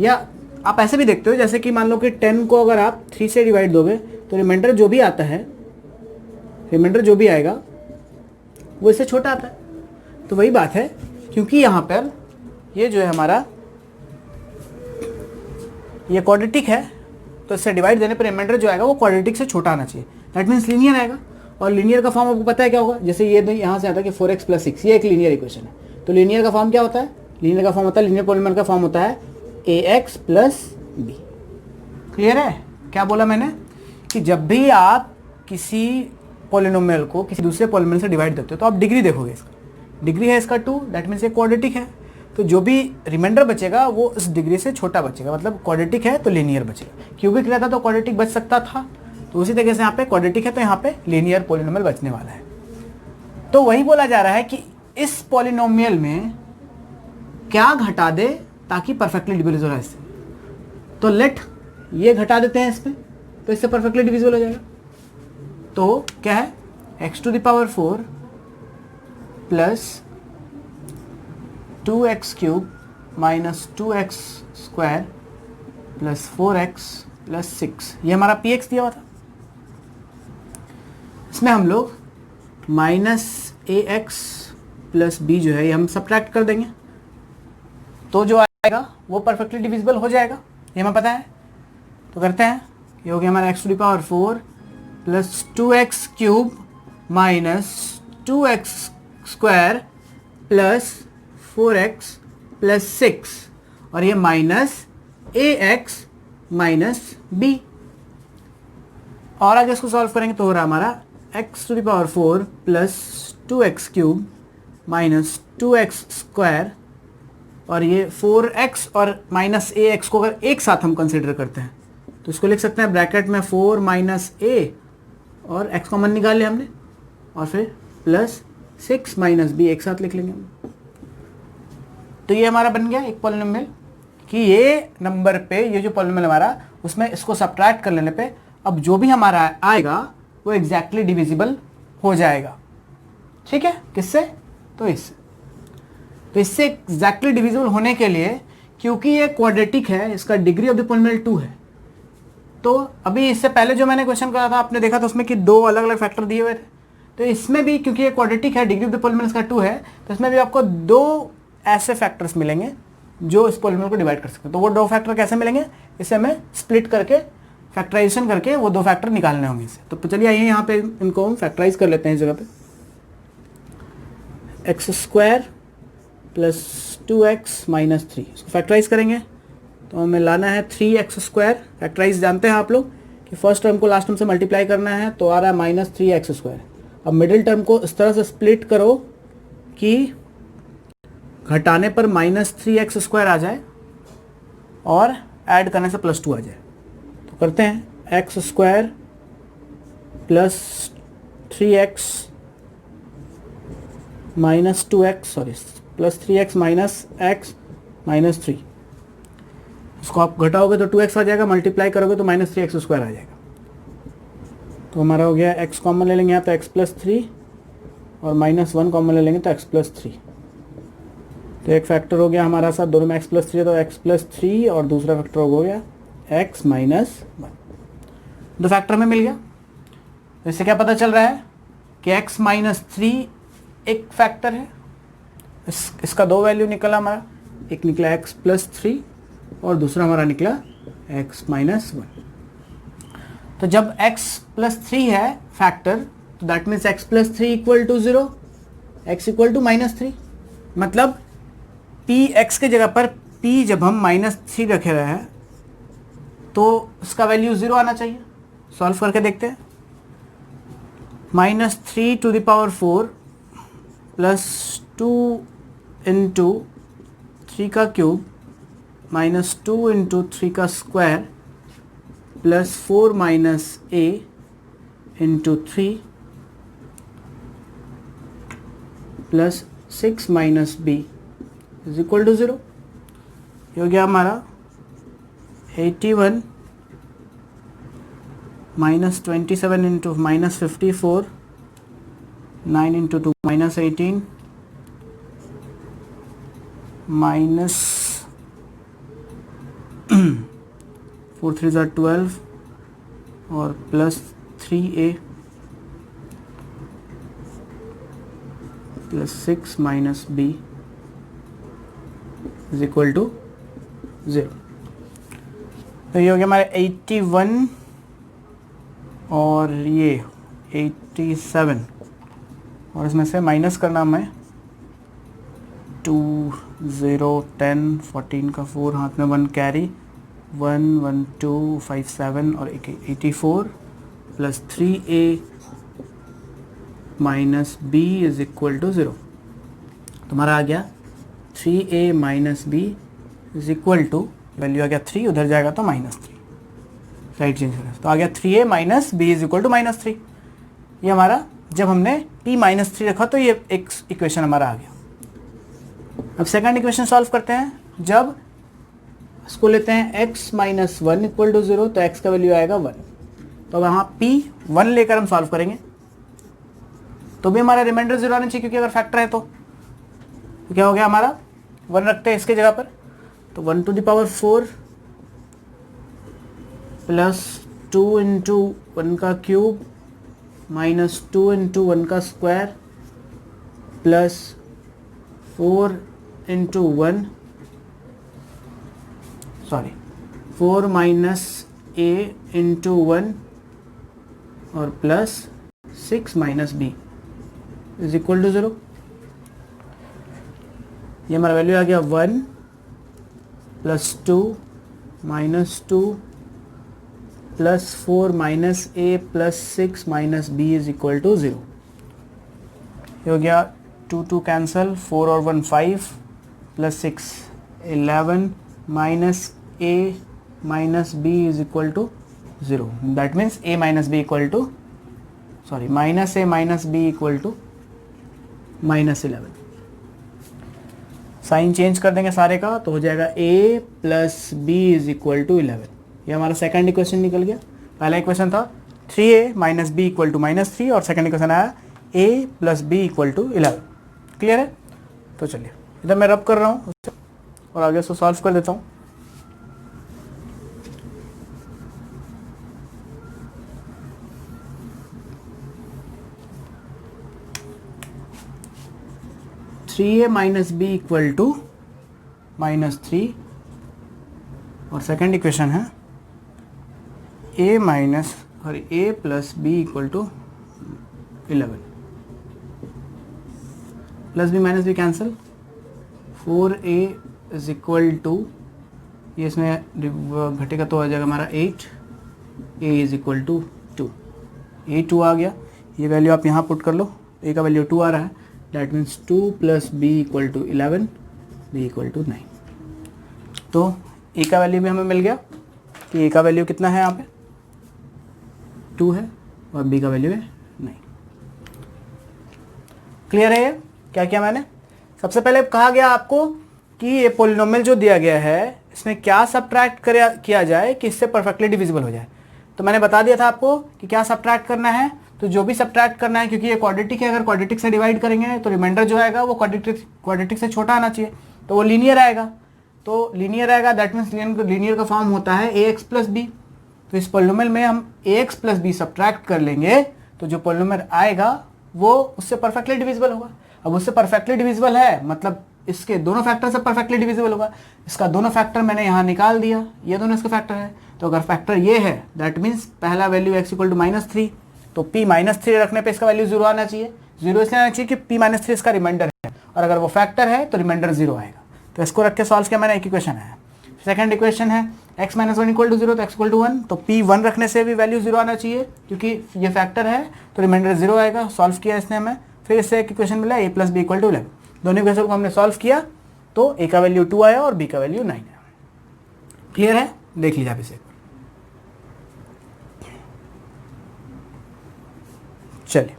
या आप ऐसे भी देखते हो, जैसे कि मान लो कि 10 को अगर आप 3 से डिवाइड दोगे तो रिमाइंडर जो भी आता है, रिमाइंडर जो भी आएगा वो इससे छोटा आता है। तो वही बात है, क्योंकि यहाँ पर ये जो है हमारा ये क्वाड्रेटिक है, तो इससे डिवाइड देने पर रिमाइंडर जो आएगा वो क्वाड्रेटिक से छोटा आना चाहिए, दैट मीन्स लीनियर आएगा। और लीनियर का फॉर्म आपको पता है क्या होगा, जैसे ये यहाँ से आता है कि 4x प्लस 6, ये एक लीनियर इक्वेशन है। तो लीनियर का फॉर्म क्या होता है, लीनियर का फॉर्म होता है, लीनियर पॉलिनोमियल का फॉर्म होता है ax प्लस बी। क्लियर है क्या बोला मैंने, कि जब भी आप किसी पॉलिनोमियल को किसी दूसरे पॉलिनोमियल से डिवाइड देते हो तो आप डिग्री देखोगे, इसका डिग्री है इसका 2, दैट मीन्स ये क्वाड्रेटिक है। तो जो भी रिमाइंडर बचेगा वो इस डिग्री से छोटा बचेगा, मतलब क्वाड्रेटिक है तो लीनियर बचेगा। क्यूबिक रहता तो क्वाड्रेटिक बच सकता था, तो उसी तरीके से यहाँ पे क्वाड्रेटिक है तो यहाँ पे लीनियर पॉलिनोमियल बचने वाला है। तो वही बोला जा रहा है कि इस पॉलिनोमियल में क्या घटा दे ताकि परफेक्टली डिविजिबल हो इससे। तो लेट ये घटा देते हैं इसमें, तो इससे परफेक्टली डिविजिबल हो जाएगा। तो क्या है, x⁴ plus 2x³ minus 2x² plus 4x plus 6, ये हमारा px दिया हुआ था। इसमें हम लोग माइनस ax प्लस b जो है ये हम सब्ट्रैक्ट कर देंगे, तो जो आएगा वो परफेक्टली डिविजिबल हो जाएगा, ये हमें पता है। तो करते हैं, ये हो गया हमारा x⁴ plus 2x³ minus 2x² plus 4x plus 6, और ये माइनस ax माइनस b। और आगे इसको सॉल्व करेंगे तो हो रहा हमारा x⁴ plus 2x³ minus 2x², और ये 4x और माइनस ax को अगर एक साथ हम कंसिडर करते हैं तो इसको लिख सकते हैं ब्रैकेट में 4 माइनस a, और x कॉमन निकाल लिया हमने, और फिर प्लस 6 माइनस b एक साथ लिख लेंगे हम। तो ये हमारा बन गया एक पॉलिनोमियल कि ये नंबर पे ये जो पॉलिनोमियल हमारा, उसमें इसको सब्ट्रैक्ट कर लेने पे अब जो भी हमारा आएगा वो एग्जैक्टली डिविजिबल हो जाएगा। ठीक है, किससे? तो इससे। तो इससे एग्जैक्टली डिविजिबल होने के लिए, क्योंकि ये क्वाड्रेटिक है, इसका डिग्री ऑफ द पॉलिनोमियल 2 है, तो अभी इससे पहले जो मैंने क्वेश्चन करा था आपने देखा था उसमें कि दो अलग अलग फैक्टर दिए हुए थे, तो इसमें भी क्योंकि ये क्वाड्रेटिक है, डिग्री ऑफ द पॉलिनोमियल इसका 2 है, तो इसमें भी आपको दो ऐसे फैक्टर्स मिलेंगे जो इस पॉलिनोमियल को डिवाइड कर सकते हैं। तो वो दो फैक्टर कैसे मिलेंगे, इसे हमें स्प्लिट करके फैक्टराइजेशन करके वो दो फैक्टर निकालने होंगे इसे। तो चलिए आइए यहाँ पे इनको हम फैक्टराइज कर लेते हैं इस जगह पे। X square plus 2x minus 3, इसको फैक्टराइज करेंगे तो हमें लाना है 3x स्क्वायर। फैक्टराइज जानते हैं आप लोग कि फर्स्ट टर्म को लास्ट टर्म से मल्टीप्लाई करना है, तो आ रहा है माइनस 3x स्क्वायर। अब मिडिल टर्म को इस तरह से स्प्लिट करो कि घटाने पर माइनस 3x स्क्वायर आ जाए और ऐड करने से प्लस 2 आ जाए। तो करते हैं x square plus 3x minus 2x, sorry plus 3x minus x minus 3, इसको आप घटाओगे तो 2x आ जाएगा, मल्टीप्लाई करोगे तो माइनस 3x स्क्वायर आ जाएगा। तो हमारा हो गया x कॉमन ले लेंगे यहाँ पे x प्लस 3 और माइनस 1 कॉमन ले लेंगे तो x प्लस 3। तो एक फैक्टर हो गया हमारा साथ, दोनों में x प्लस 3 है तो x प्लस 3 और दूसरा फैक्टर हो गया x माइनस 1। दो फैक्टर में मिल गया। तो इससे क्या पता चल रहा है कि x माइनस 3 एक फैक्टर है। इसका दो वैल्यू निकला हमारा, एक निकला x प्लस 3 और दूसरा हमारा निकला x माइनस 1। तो जब x प्लस 3 है फैक्टर, तो that means x plus 3 equal to 0, x equal to minus 3। मतलब p x के जगह पर p जब हम माइनस 3 रखे रहे हैं तो इसका वैल्यू 0 आना चाहिए। सॉल्व करके देखते हैं। Minus 3 to the power 4 plus 2 into 3 का क्यूब माइनस 2 इंटू 3 का square plus 4 minus a into 3 plus 6 minus b is equal to 0। ये हो गया हमारा 81 minus 27 into minus 54, 9 into 2 minus 18 minus 4 3 ज़ा 12 और plus 3a plus 6 minus b is equal to 0। तो ये हो गया हमारे 81 और ये 87 और इसमें से माइनस करना हमें 2 0 10 14 का 4 हाथ में 1 कैरी 1 1 2 5 7 और 84 plus 3a minus b is equal to 0। तुम्हारा आ गया 3a minus b is equal to, value आ गया 3, उधर जाएगा तो माइनस 3, साइड चेंज करें तो आ गया 3a minus b is equal to minus 3। ये हमारा जब हमने p माइनस 3 रखा तो ये एक इक्वेशन हमारा आ गया। अब सेकंड इक्वेशन सॉल्व करते हैं। जब इसको लेते हैं x माइनस 1 इक्वल टू 0 तो x का वैल्यू आएगा 1। तो अब यहाँ p 1 लेकर हम सॉल्व करेंगे तो भी हमारा रिमाइंडर 0 आना चाहिए, क्योंकि अगर फैक्टर है तो क्या हो गया हमारा 1 रखते हैं इसके जगह पर, तो 1 to the power 4 plus 2 into 1 का क्यूब माइनस 2 इंटू 1 का square plus 4 into 1 sorry 4 minus a into 1 और plus 6 minus b is equal to 0। ये हमारा वैल्यू आ गया 1 plus 2 minus 2 plus 4 minus a plus 6 minus b is equal to 0। ये हो गया 2 2 कैंसल, 4 और 1 5 plus 6 11 minus a minus b is equal to 0। That means a minus b equal to sorry minus a minus b equal to minus 11। Sign change कर देंगे सारे का तो हो जाएगा a plus b is equal to 11। ये हमारा second equation निकल गया। पहला इक्वेशन था 3a minus b equal to minus 3 और सेकंड इक्वेशन आया a plus b equal to 11। Clear है? तो चलिए इधर मैं रब कर रहा हूँ और आगे इसको सॉल्व कर देता हूँ। Three a minus b equal to -3 और सेकेंड इक्वेशन है a माइनस और a plus b equal to 11। Plus b minus b cancel, 4a is equal to, ये इसमें घटेगा तो आ जाएगा हमारा 8, a इज इक्वल टू 2, a 2 आ गया। ये वैल्यू आप यहाँ पुट कर लो, a का वैल्यू 2 आ रहा है, that means 2 plus b equal to 11, b equal to 9। तो a का वैल्यू भी हमें मिल गया कि a का वैल्यू कितना है यहाँ पे 2 है और b का वैल्यू है 9। क्लियर है? ये क्या किया मैंने? सबसे पहले कहा गया आपको कि ये पोलिनोमियल जो दिया गया है इसमें क्या सब्ट्रैक्ट किया जाए कि इससे परफेक्टली डिविजिबल हो जाए। तो मैंने बता दिया था आपको कि क्या सब्ट्रैक्ट करना है। तो जो भी सब्ट्रैक्ट करना है, क्योंकि ये क्वाड्रेटिक है, अगर क्वाड्रेटिक से डिवाइड करेंगे तो रिमाइंडर जो आएगा वो क्वाड्रेटिक से छोटा आना चाहिए, तो वो लीनियर आएगा। तो लीनियर आएगा, दैट मीन्स लीनियर का फॉर्म होता है ax प्लस बी। तो इस पोलिनोमियल में हम ax प्लस बी सब्ट्रैक्ट कर लेंगे तो जो पोलिनोमियल आएगा वो उससे परफेक्टली डिविजिबल होगा। अब उससे परफेक्टली डिविजिबल है मतलब इसके दोनों फैक्टर से परफेक्टली डिविजिबल होगा। इसका दोनों फैक्टर मैंने यहाँ निकाल दिया, ये दोनों इसका फैक्टर है। तो अगर फैक्टर ये है दैट मीन्स पहला वैल्यू x इक्वल टू -3, तो p -3 रखने पे इसका वैल्यू 0 आना चाहिए। 0 इसलिए आना चाहिए कि p -3 इसका रिमाइंडर है और अगर वो फैक्टर है तो रिमाइंडर 0 आएगा। तो इसको रख के सॉल्व किया मैंने, एक इक्वेशन है। सेकंड इक्वेशन है x - 1 इक्वल टू 0, तो x इक्वल टू 1, तो p 1 रखने से भी वैल्यू 0 आना चाहिए क्योंकि ये फैक्टर है तो रिमाइंडर 0 आएगा। सॉल्व किया इसने हमें, फिर इससे एक इक्वेशन मिला a plus b equal to 11। दोनों इक्वेशन को हमने सॉल्व किया तो a का वैल्यू 2 आया और b का वैल्यू 9 आया। क्लियर है? देख लीजिए आप इसे। चलिए,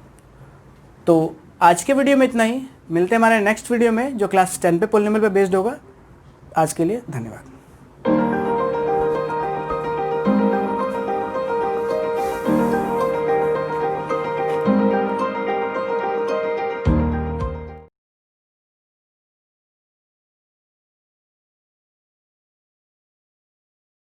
तो आज के वीडियो में इतना ही। मिलते हैं हमारे नेक्स्ट वीडियो में जो क्लास 10 पे पोलिनोमियल पे बेस्ड होगा। आज के लिए धन्यवाद।